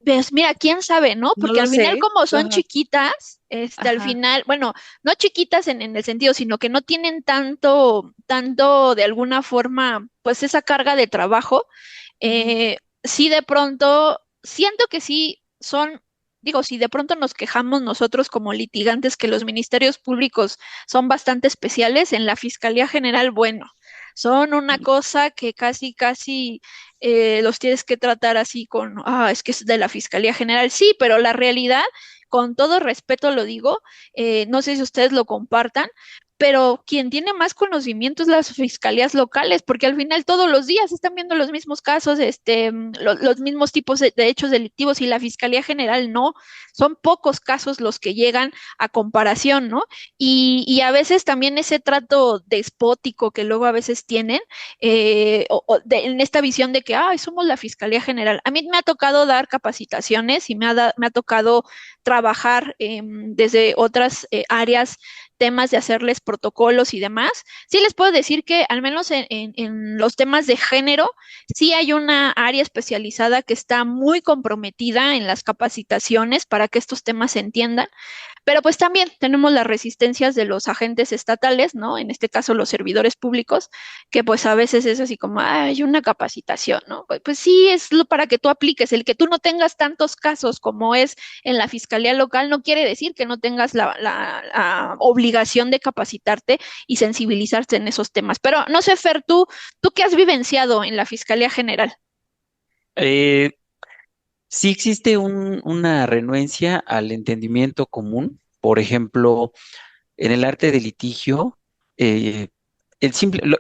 B: pues mira, quién sabe, ¿no?
C: No
B: Porque
C: lo
B: al final,
C: sé.
B: como son
C: Ajá.
B: chiquitas, al
C: Ajá.
B: final, bueno, no chiquitas en el sentido, sino que no tienen tanto de alguna forma, pues esa carga de trabajo,
C: Ujú.
B: sí de pronto, siento que sí son, digo, si de pronto nos quejamos nosotros como litigantes que los ministerios públicos son bastante especiales, en la Fiscalía General, bueno, son una cosa que casi, casi los tienes que tratar así con, es que es de la Fiscalía General, sí, pero la realidad, con todo respeto lo digo, no sé si ustedes lo compartan, pero quien tiene más conocimiento es las fiscalías locales, porque al final todos los días están viendo los mismos casos, los mismos tipos de hechos delictivos y la Fiscalía General no, son pocos casos los que llegan a comparación, ¿no? Y a veces también ese trato despótico que luego a veces tienen, en esta visión de que, somos la Fiscalía General. A mí me ha tocado dar capacitaciones y me ha tocado trabajar desde otras áreas temas de hacerles protocolos y demás. Sí les puedo decir que al menos en los temas de género, sí hay una área especializada que está muy comprometida en las capacitaciones para que estos temas se entiendan. Pero pues también tenemos las resistencias de los agentes estatales, ¿no? En este caso los servidores públicos, que pues a veces es así como, hay una capacitación, ¿no? Pues sí, es lo para que tú apliques. El que tú no tengas tantos casos como es en la fiscalía local no quiere decir que no tengas la obligación de capacitarte y sensibilizarte en esos temas. Pero no sé, Fer, ¿tú qué has vivenciado en la Fiscalía General?
D: Eh, sí existe una renuencia al entendimiento común. Por ejemplo, en el arte de litigio, eh,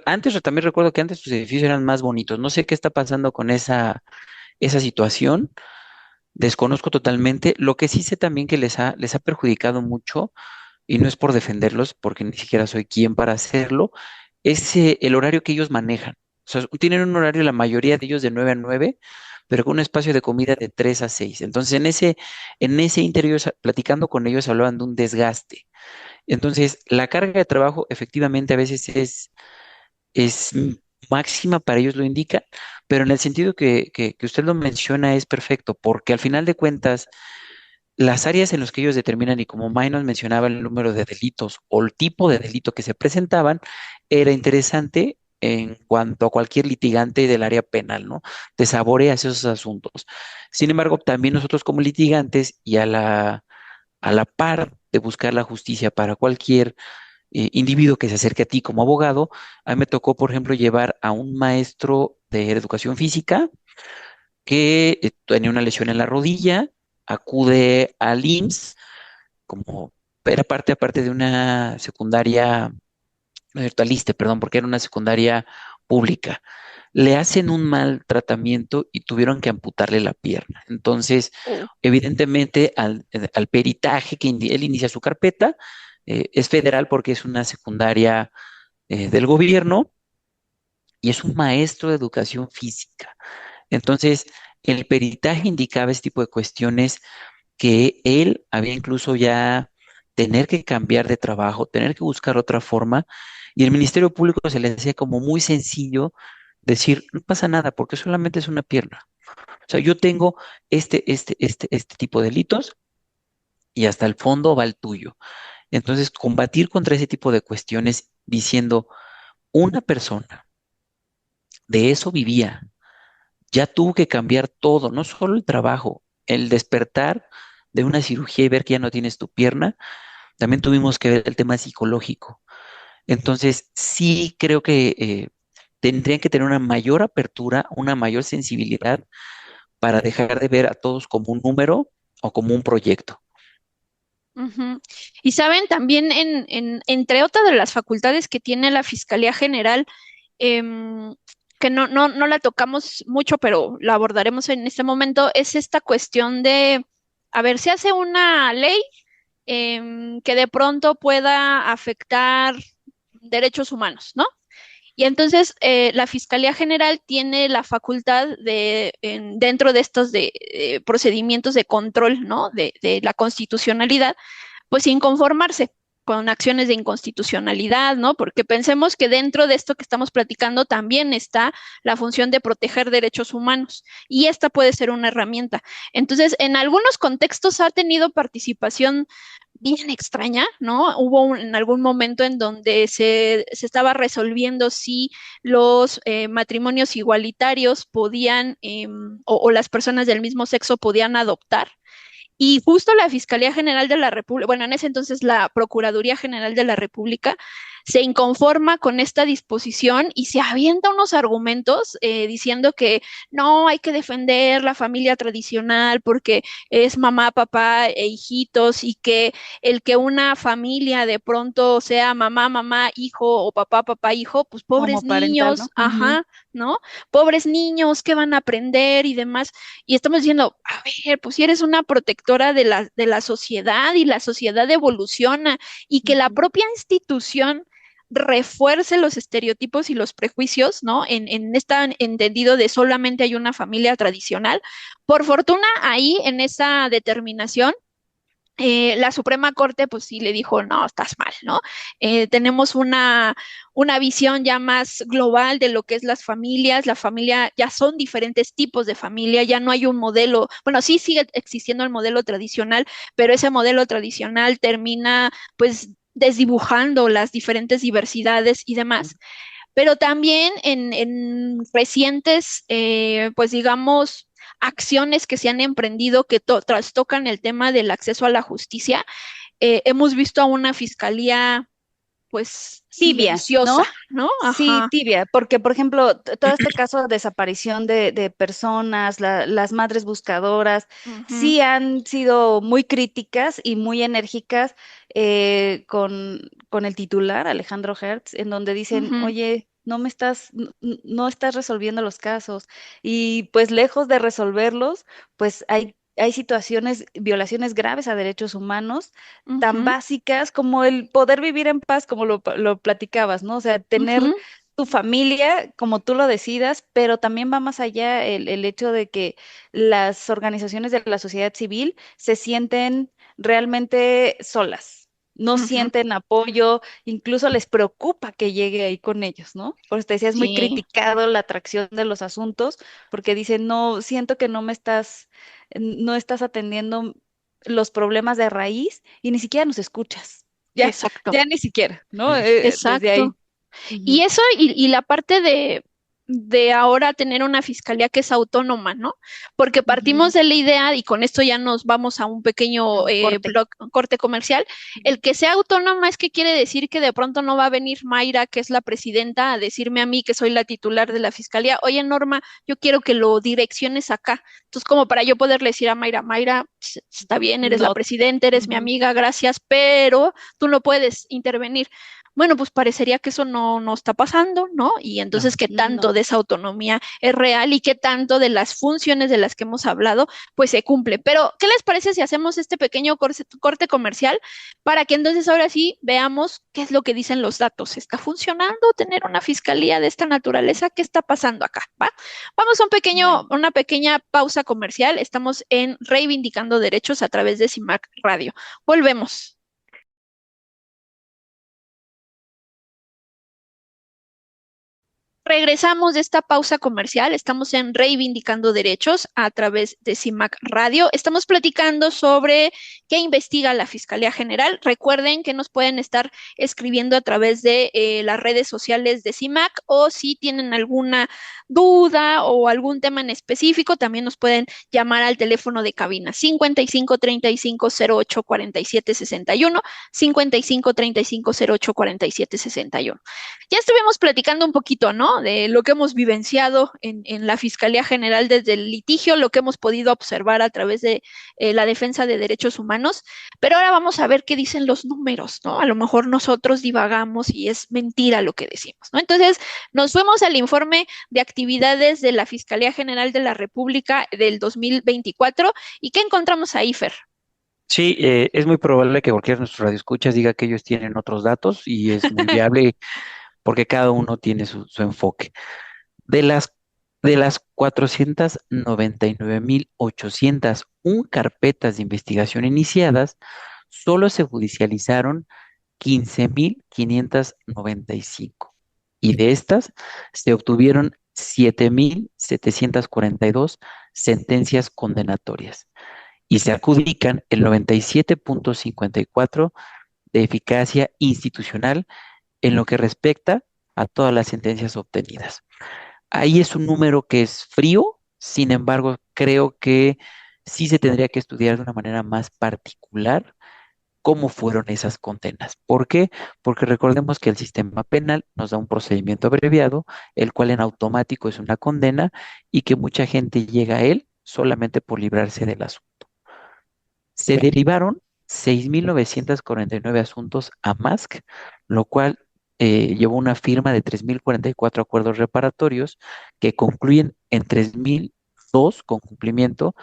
D: antes también recuerdo que antes sus edificios eran más bonitos. No sé qué está pasando con esa situación. Desconozco totalmente. Lo que sí sé también que les ha perjudicado mucho, y no es por defenderlos, porque ni siquiera soy quien para hacerlo, es el horario que ellos manejan. O sea, tienen un horario, la mayoría de ellos, de 9 a 9, pero con un espacio de comida de 3 a 6. Entonces, en ese interior, platicando con ellos, hablaban de un desgaste. Entonces, la carga de trabajo efectivamente a veces es máxima, para ellos lo indica, pero en el sentido que usted lo menciona es perfecto, porque al final de cuentas, las áreas en las que ellos determinan, y como May nos mencionaba el número de delitos o el tipo de delito que se presentaban, era interesante en cuanto a cualquier litigante del área penal, ¿no? De saborear esos asuntos. Sin embargo, también nosotros como litigantes y a la par de buscar la justicia para cualquier individuo que se acerque a ti como abogado, a mí me tocó, por ejemplo, llevar a un maestro de educación física que tenía una lesión en la rodilla, acude al IMSS, como era parte aparte de una secundaria, no es cierto, al ISSSTE, perdón, porque era una secundaria pública. Le hacen un mal tratamiento y tuvieron que amputarle la pierna. Entonces,
B: Oh.
D: evidentemente, al peritaje que él inicia su carpeta, es federal porque es una secundaria del gobierno y es un maestro de educación física. Entonces, el peritaje indicaba este tipo de cuestiones, que él había incluso ya tener que cambiar de trabajo, tener que buscar otra forma, y el Ministerio Público se le hacía como muy sencillo decir, no pasa nada, porque solamente es una pierna. O sea, yo tengo este tipo de delitos y hasta el fondo va el tuyo. Entonces, combatir contra ese tipo de cuestiones diciendo, una persona de eso vivía, ya tuvo que cambiar todo, no solo el trabajo, el despertar de una cirugía y ver que ya no tienes tu pierna, también tuvimos que ver el tema psicológico. Entonces, sí creo que tendrían que tener una mayor apertura, una mayor sensibilidad para dejar de ver a todos como un número o como un proyecto.
B: Ujú. Y saben, también entre otras de las facultades que tiene la Fiscalía General, em, que no la tocamos mucho, pero la abordaremos en este momento, es esta cuestión de, a ver, se hace una ley que de pronto pueda afectar derechos humanos, ¿no? Y entonces la Fiscalía General tiene la facultad dentro de estos procedimientos de control, ¿no? De la constitucionalidad, pues inconformarse con acciones de inconstitucionalidad, ¿no? Porque pensemos que dentro de esto que estamos platicando también está la función de proteger derechos humanos y esta puede ser una herramienta. Entonces, en algunos contextos ha tenido participación bien extraña, ¿no? En algún momento en donde se estaba resolviendo si los matrimonios igualitarios podían o las personas del mismo sexo podían adoptar. Y justo la Fiscalía General de la República, bueno, en ese entonces la Procuraduría General de la República, se inconforma con esta disposición y se avienta unos argumentos diciendo que no hay que defender la familia tradicional porque es mamá, papá e hijitos y que el que una familia de pronto sea mamá, mamá, hijo o papá, papá, hijo, pues pobres
C: Homoparental, ¿no?
B: niños, ajá, ¿no? Pobres niños, ¿qué van a aprender y demás? Y estamos diciendo, a ver, pues si eres una protectora de la sociedad y la sociedad evoluciona y que la
C: Ujú.
B: propia institución refuerce los estereotipos y los prejuicios, ¿no? En este entendido de solamente hay una familia tradicional. Por fortuna, ahí en esa determinación la Suprema Corte, pues sí le dijo, no, estás mal, ¿no? Tenemos una visión ya más global de lo que es las familias. La familia ya son diferentes tipos de familia, ya no hay un modelo, bueno, sí sigue existiendo el modelo tradicional, pero ese modelo tradicional termina, pues, desdibujando las diferentes diversidades y demás. Pero también en recientes, pues digamos, acciones que se han emprendido que trastocan el tema del acceso a la justicia, hemos visto a una fiscalía, pues,
C: Tibia,
B: silenciosa,
C: ¿no?
B: ¿no?
C: Sí,
B: Ajá.
C: tibia, porque por ejemplo, todo este caso de desaparición de personas, las madres buscadoras,
B: Ujú,
C: sí han sido muy críticas y muy enérgicas con el titular, Alejandro Hertz, en donde dicen,
B: ujú.
C: oye, no estás resolviendo los casos. Y pues lejos de resolverlos, pues hay situaciones, violaciones graves a derechos humanos, tan
B: Ujú,
C: básicas como el poder vivir en paz, como lo platicabas, ¿no? O sea, tener
B: ujú.
C: tu familia como tú lo decidas, pero también va más allá el hecho de que las organizaciones de la sociedad civil se sienten realmente solas, no
B: Ujú.
C: sienten apoyo, incluso les preocupa que llegue ahí con ellos, ¿no? Por eso te decía, es muy
B: Sí,
C: criticado la atracción de los asuntos, porque dicen, no, siento que no estás atendiendo los problemas de raíz y ni siquiera nos escuchas. Ya,
B: exacto,
C: ya ni siquiera, ¿no?
D: Sí.
C: Desde ahí.
B: exacto. Y
C: Ujú,
B: eso, y la parte de ahora tener una fiscalía que es autónoma, ¿no? Porque partimos
C: ujú.
B: de la idea, y con esto ya nos vamos a un pequeño
C: Corte.
B: corte comercial,
C: Ujú.
B: el que sea autónoma es que quiere decir que de pronto no va a venir Mayra, que es la presidenta, a decirme a mí, que soy la titular de la fiscalía, oye, Norma, yo quiero que lo direcciones acá. Entonces, como para yo poderle decir a Mayra, Mayra, está bien, eres la
C: No.
B: presidenta, eres mi
C: Ujú.
B: amiga, gracias, pero tú no puedes intervenir. Bueno, pues parecería que eso no está pasando, ¿no? Y entonces,
D: No.
B: ¿qué tanto
C: No.
B: de esa autonomía es real y qué tanto de las funciones de las que hemos hablado, pues se cumple? Pero, ¿qué les parece si hacemos este pequeño corte comercial para que entonces ahora sí veamos qué es lo que dicen los datos? ¿Está funcionando tener una fiscalía de esta naturaleza? ¿Qué está pasando acá? ¿Va? Vamos a
C: Bueno.
B: una pequeña pausa comercial. Estamos en Reivindicando Derechos a través de CIMAC Radio. Volvemos. Regresamos de esta pausa comercial. Estamos en Reivindicando Derechos a través de CIMAC Radio. Estamos platicando sobre qué investiga la Fiscalía General. Recuerden que nos pueden estar escribiendo a través de las redes sociales de CIMAC, o si tienen alguna duda o algún tema en específico, también nos pueden llamar al teléfono de cabina 55 35 08 47 61, 55 35 08 47 61. Ya estuvimos platicando un poquito, ¿no? De lo que hemos vivenciado en la Fiscalía General desde el litigio, lo que hemos podido observar a través de la defensa de derechos humanos, pero ahora vamos a ver qué dicen los números, ¿no? A lo mejor nosotros divagamos y es mentira lo que decimos, ¿no? Entonces, nos fuimos al informe de actividades de la Fiscalía General de la República del 2024, y ¿qué encontramos ahí, Fer?
D: Sí, es muy probable que cualquiera de nuestros radioescuchas diga que ellos tienen otros datos y es muy viable porque cada uno tiene su enfoque. De las, de las 499.801 carpetas de investigación iniciadas, solo se judicializaron 15.595 y de estas se obtuvieron 7.742 sentencias condenatorias y se adjudican el 97.54 de eficacia institucional en lo que respecta a todas las sentencias obtenidas. Ahí es un número que es frío, sin embargo, creo que sí se tendría que estudiar de una manera más particular cómo fueron esas condenas. ¿Por qué? Porque recordemos que el sistema penal nos da un procedimiento abreviado, el cual en automático es una condena y que mucha gente llega a él solamente por librarse del asunto. Se derivaron 6.949 asuntos a MASC, lo cual llevó una firma de 3.044 acuerdos reparatorios que concluyen en 3.002 con cumplimiento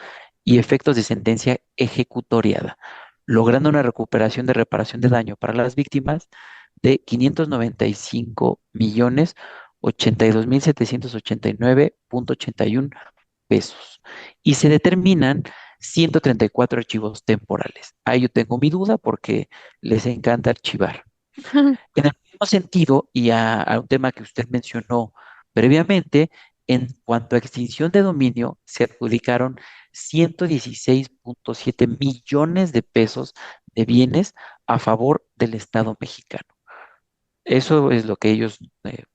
D: y efectos de sentencia ejecutoriada, logrando una recuperación de reparación de daño para las víctimas de 595.082.789.81 pesos. Y se determinan 134 archivos temporales. Ahí yo tengo mi duda porque les encanta archivar. En el mismo sentido, y a un tema que usted mencionó previamente, en cuanto a extinción de dominio, se adjudicaron 116.7 millones de pesos de bienes a favor del Estado mexicano. Eso es lo que ellos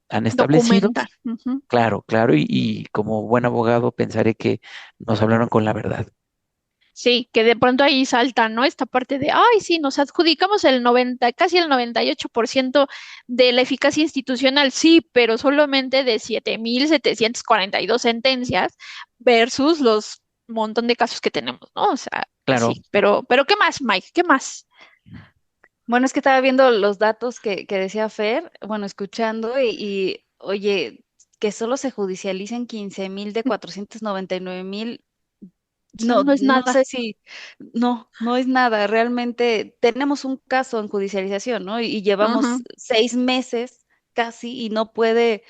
D: han establecido.
B: Documenta. Ujú.
D: Claro, claro, y como buen abogado pensaré que nos hablaron con la verdad.
B: Sí, que de pronto ahí salta, ¿no? Esta parte de, ay, sí, nos adjudicamos el 90, casi el 98% de la eficacia institucional, sí, pero solamente de 7.742 sentencias versus los montón de casos que tenemos, ¿no? O sea,
D: Claro,
B: sí, pero ¿qué más, Mike? ¿Qué más?
C: Bueno, es que estaba viendo los datos que decía Fer, bueno, escuchando y oye, que solo se judicialicen 15,000 de 499,000.
B: O sea,
C: No,
B: no es
C: no
B: nada.
C: sé si, no es nada. Realmente tenemos un caso en judicialización, ¿no? Y llevamos
B: Ujú,
C: 6 meses casi y no puede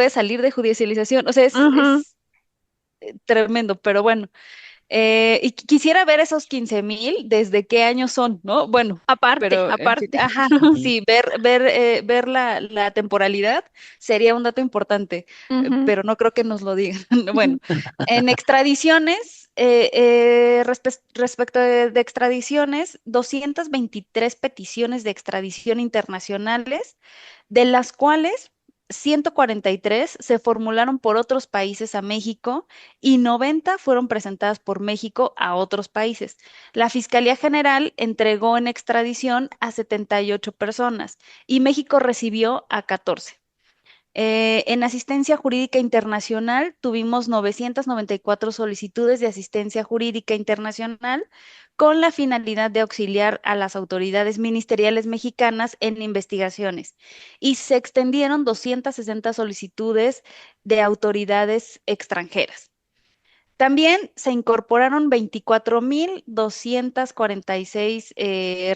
C: salir de judicialización. O sea, es,
B: ujú.
C: es tremendo, pero bueno. Y quisiera ver esos 15,000, desde qué años son, ¿no? Bueno,
B: Aparte,
C: pero en fin,
B: aparte.
C: ajá,
D: Ujú.
C: sí, ver la temporalidad sería un dato importante,
B: Ujú,
C: pero no creo que nos lo digan. Bueno, en extradiciones, respecto de extradiciones, 223 peticiones de extradición internacionales, de las cuales 143 se formularon por otros países a México y 90 fueron presentadas por México a otros países. La Fiscalía General entregó en extradición a 78 personas y México recibió a 14. En asistencia jurídica internacional tuvimos 994 solicitudes de asistencia jurídica internacional con la finalidad de auxiliar a las autoridades ministeriales mexicanas en investigaciones y se extendieron 260 solicitudes de autoridades extranjeras. También se incorporaron 24,246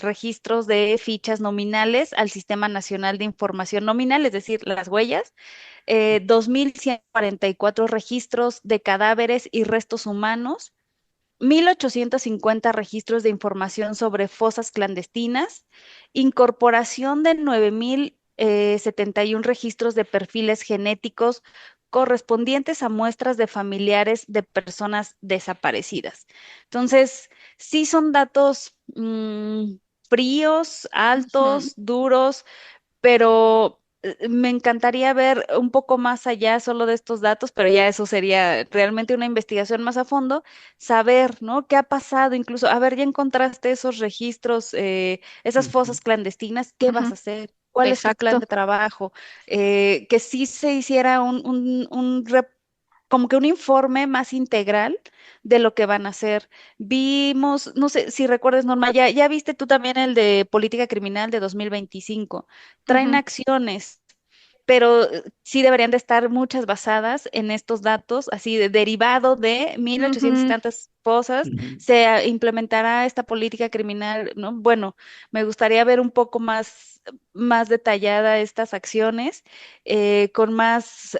C: registros de fichas nominales al Sistema Nacional de Información Nominal, es decir, las huellas, 2,144 registros de cadáveres y restos humanos, 1,850 registros de información sobre fosas clandestinas, incorporación de 9,071 registros de perfiles genéticos correspondientes a muestras de familiares de personas desaparecidas. Entonces, sí son datos fríos,
B: ujú.
C: altos, duros, pero me encantaría ver un poco más allá solo de estos datos, pero ya eso sería realmente una investigación más a fondo, saber, ¿no? ¿Qué ha pasado? Incluso, a ver, ya encontraste esos registros, esas
D: Ujú.
C: fosas clandestinas, ¿qué vas
B: Ujú,
C: a hacer? ¿Cuál es tu plan
B: exacto.
C: de trabajo? Que sí se hiciera como que un informe más integral de lo que van a hacer. Vimos, no sé si recuerdas, Norma, ya viste tú también el de política criminal de 2025. Traen
B: Ujú,
C: acciones, pero sí deberían de estar muchas basadas en estos datos, así de derivado de 1,800 y
B: ujú.
C: tantas cosas,
D: Ujú.
C: se implementará esta política criminal, ¿no? Bueno, me gustaría ver un poco más detallada estas acciones, con más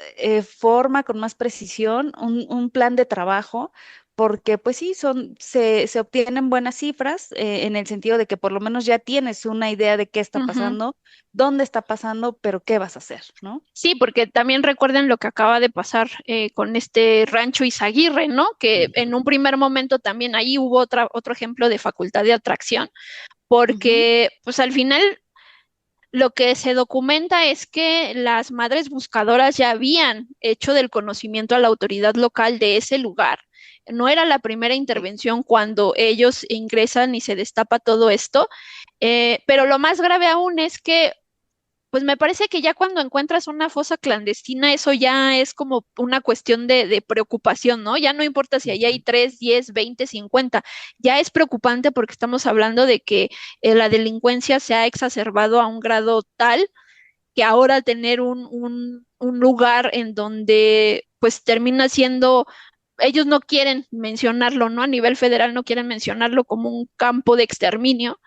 C: forma, con más precisión, un plan de trabajo. Porque pues sí, se obtienen buenas cifras, en el sentido de que por lo menos ya tienes una idea de qué está
B: Ujú.
C: pasando, dónde está pasando, pero qué vas a hacer, ¿no?
B: Sí, porque también recuerden lo que acaba de pasar con este rancho Izaguirre, ¿no? Que en un primer momento también ahí hubo otro ejemplo de facultad de atracción,
C: Ujú,
B: porque pues al final lo que se documenta es que las madres buscadoras ya habían hecho del conocimiento a la autoridad local de ese lugar. No era la primera
C: sí,
B: intervención cuando ellos ingresan y se destapa todo esto, pero lo más grave aún es que pues me parece que ya cuando encuentras una fosa clandestina, eso ya es como una cuestión de preocupación, ¿no? Ya no importa si ahí hay
D: Ujú.
B: 3, 10, 20, 50, ya es preocupante porque estamos hablando de que la delincuencia se ha exacerbado a un grado tal que ahora tener un lugar en donde pues termina siendo, ellos no quieren mencionarlo, ¿no? A nivel federal no quieren mencionarlo como un campo de exterminio,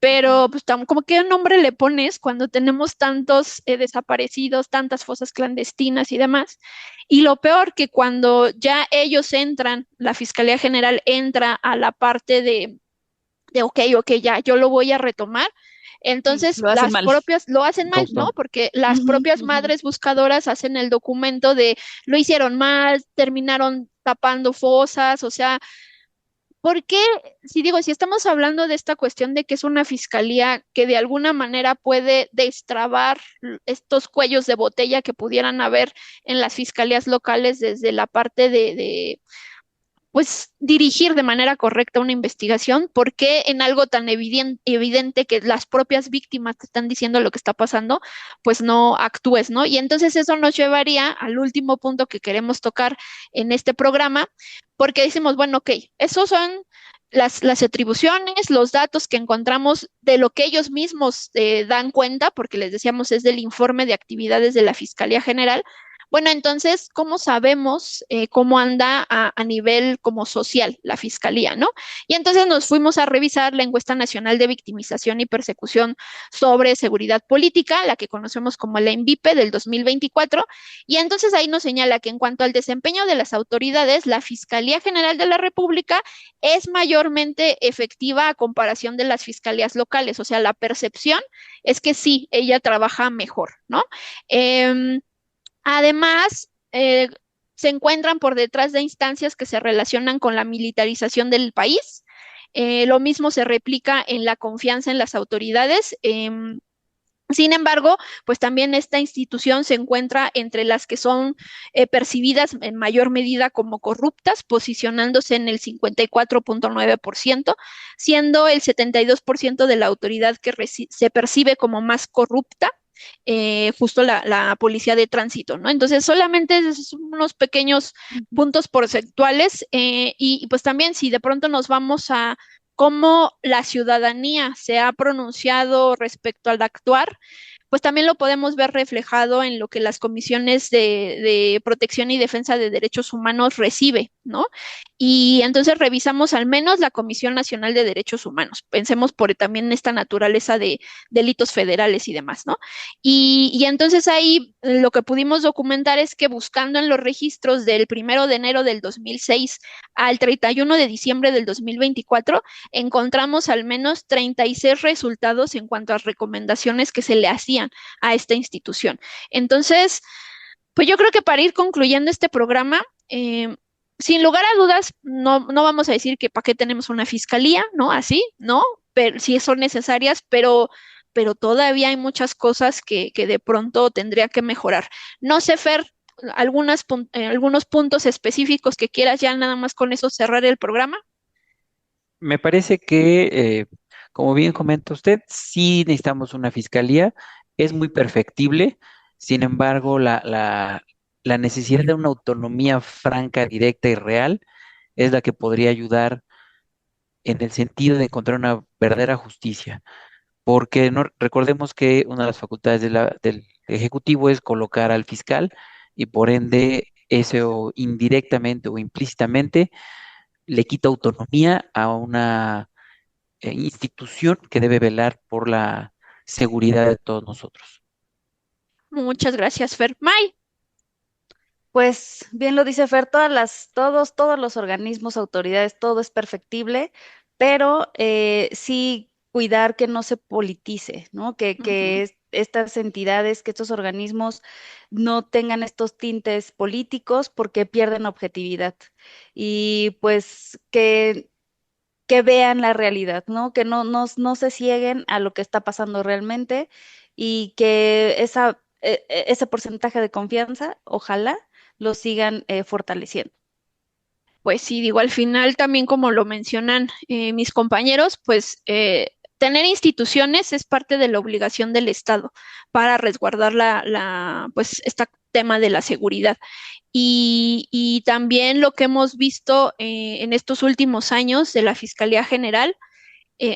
C: ujú,
B: pero pues como qué nombre le pones cuando tenemos tantos desaparecidos, tantas fosas clandestinas y demás. Y lo peor que cuando ya ellos entran, la Fiscalía General entra a la parte ok, ya, yo lo voy a retomar.
C: sí,
B: Entonces,
C: lo hacen
B: las
C: mal.
B: propias lo hacen mal, ¿no?
D: Cauto.
B: Porque las
C: Ujú,
B: propias
C: ujú.
B: madres buscadoras hacen el documento de lo hicieron mal, terminaron tapando fosas, o sea, ¿por qué? Si digo, si estamos hablando de esta cuestión de que es una fiscalía que de alguna manera puede destrabar estos cuellos de botella que pudieran haber en las fiscalías locales desde la parte pues, dirigir de manera correcta una investigación, ¿por qué en algo tan evidente que las propias víctimas te están diciendo lo que está pasando, pues no actúes, ¿no? Y entonces eso nos llevaría al último punto que queremos tocar en este programa, porque decimos, bueno, ok, esos son las atribuciones, los datos que encontramos de lo que ellos mismos dan cuenta, porque les decíamos es del informe de actividades de la Fiscalía General. Bueno, entonces, ¿cómo sabemos cómo anda a nivel como social la fiscalía, ¿no? Y entonces nos fuimos a revisar la encuesta nacional de victimización y persecución sobre seguridad política, la que conocemos como la INVIPE del 2024, y entonces ahí nos señala que en cuanto al desempeño de las autoridades, la Fiscalía General de la República es mayormente efectiva a comparación de las fiscalías locales, o sea, la percepción es que sí, ella trabaja mejor, ¿no? Además, se encuentran por detrás de instancias que se relacionan con la militarización del país. Lo mismo se replica en la confianza en las autoridades. Sin embargo, pues también esta institución se encuentra entre las que son percibidas en mayor medida como corruptas, posicionándose en el 54.9%, siendo el 72% de la autoridad que se percibe como más corrupta justo la policía de tránsito, ¿no? Entonces, solamente es unos pequeños puntos porcentuales y pues también si de pronto nos vamos a cómo la ciudadanía se ha pronunciado respecto al actuar, pues también lo podemos ver reflejado en lo que las comisiones de protección y defensa de derechos humanos recibe, ¿no? Y entonces revisamos al menos la Comisión Nacional de Derechos Humanos. Pensemos por también esta naturaleza de delitos federales y demás, ¿no? Y entonces ahí lo que pudimos documentar es que buscando en los registros del 1 de enero del 2006 al 31 de diciembre del 2024, encontramos al menos 36 resultados en cuanto a recomendaciones que se le hacían a esta institución. Entonces, pues yo creo que para ir concluyendo este programa, sin lugar a dudas, no vamos a decir que para qué tenemos una fiscalía, ¿no? Así, ¿no? Pero sí son necesarias, pero todavía hay muchas cosas que de pronto tendría que mejorar. No sé, Fer, algunos puntos específicos que quieras ya nada más con eso cerrar el programa.
D: Me parece que, como bien comenta usted, sí necesitamos una fiscalía, es muy perfectible, sin embargo, la necesidad de una autonomía franca, directa y real es la que podría ayudar en el sentido de encontrar una verdadera justicia, porque no, recordemos que una de las facultades del Ejecutivo es colocar al fiscal y por ende eso indirectamente o implícitamente le quita autonomía a una institución que debe velar por la seguridad de todos nosotros.
B: Muchas gracias, Fer. May.
C: Pues bien lo dice Fer, todos los organismos, autoridades, todo es perfectible, pero sí cuidar que no se politice, ¿no? Estas entidades, que estos organismos no tengan estos tintes políticos porque pierden objetividad. Y pues que vean la realidad, ¿no? Que no se cieguen a lo que está pasando realmente y que ese porcentaje de confianza, ojalá, lo sigan fortaleciendo.
B: Pues sí, digo, al final también como lo mencionan mis compañeros, pues tener instituciones es parte de la obligación del Estado para resguardar pues este tema de la seguridad. Y también lo que hemos visto en estos últimos años de la Fiscalía General,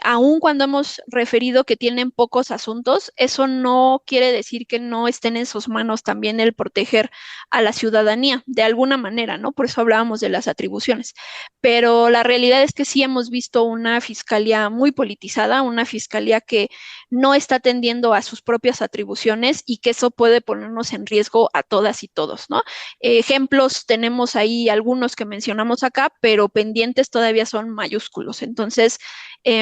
B: aun cuando hemos referido que tienen pocos asuntos, eso no quiere decir que no estén en sus manos también el proteger a la ciudadanía de alguna manera, ¿no? Por eso hablábamos de las atribuciones. Pero la realidad es que sí hemos visto una fiscalía muy politizada, una fiscalía que no está atendiendo a sus propias atribuciones y que eso puede ponernos en riesgo a todas y todos, ¿no? Ejemplos tenemos ahí algunos que mencionamos acá, pero pendientes todavía son mayúsculos. Entonces,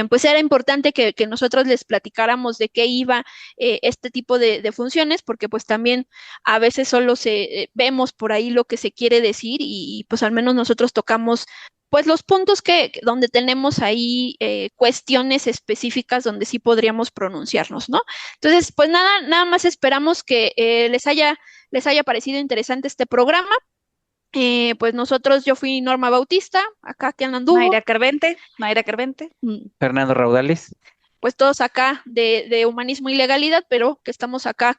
B: pues era importante que nosotros les platicáramos de qué iba este tipo de funciones, porque pues también a veces solo vemos por ahí lo que se quiere decir y pues al menos nosotros tocamos pues los puntos donde tenemos ahí cuestiones específicas donde sí podríamos pronunciarnos, ¿no? Entonces, pues nada más esperamos que les haya parecido interesante este programa. Pues yo fui Norma Bautista, acá que anduvo.
C: Mayra Carvente.
D: Fernando Raudales.
B: pues todos acá de humanismo y legalidad, pero que estamos acá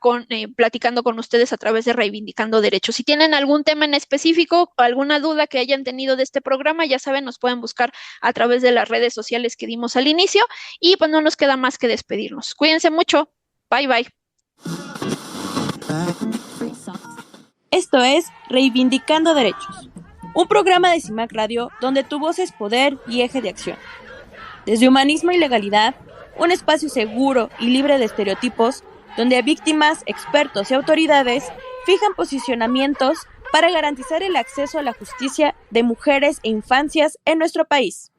B: platicando con ustedes a través de Reivindicando Derechos. Si tienen algún tema en específico o alguna duda que hayan tenido de este programa, ya saben, nos pueden buscar a través de las redes sociales que dimos al inicio y pues no nos queda más que despedirnos. Cuídense mucho. Bye, bye.
A: Esto es Reivindicando Derechos, un programa de CIMAC Radio donde tu voz es poder y eje de acción. Desde humanismo y legalidad, un espacio seguro y libre de estereotipos, donde víctimas, expertos y autoridades fijan posicionamientos para garantizar el acceso a la justicia de mujeres e infancias en nuestro país.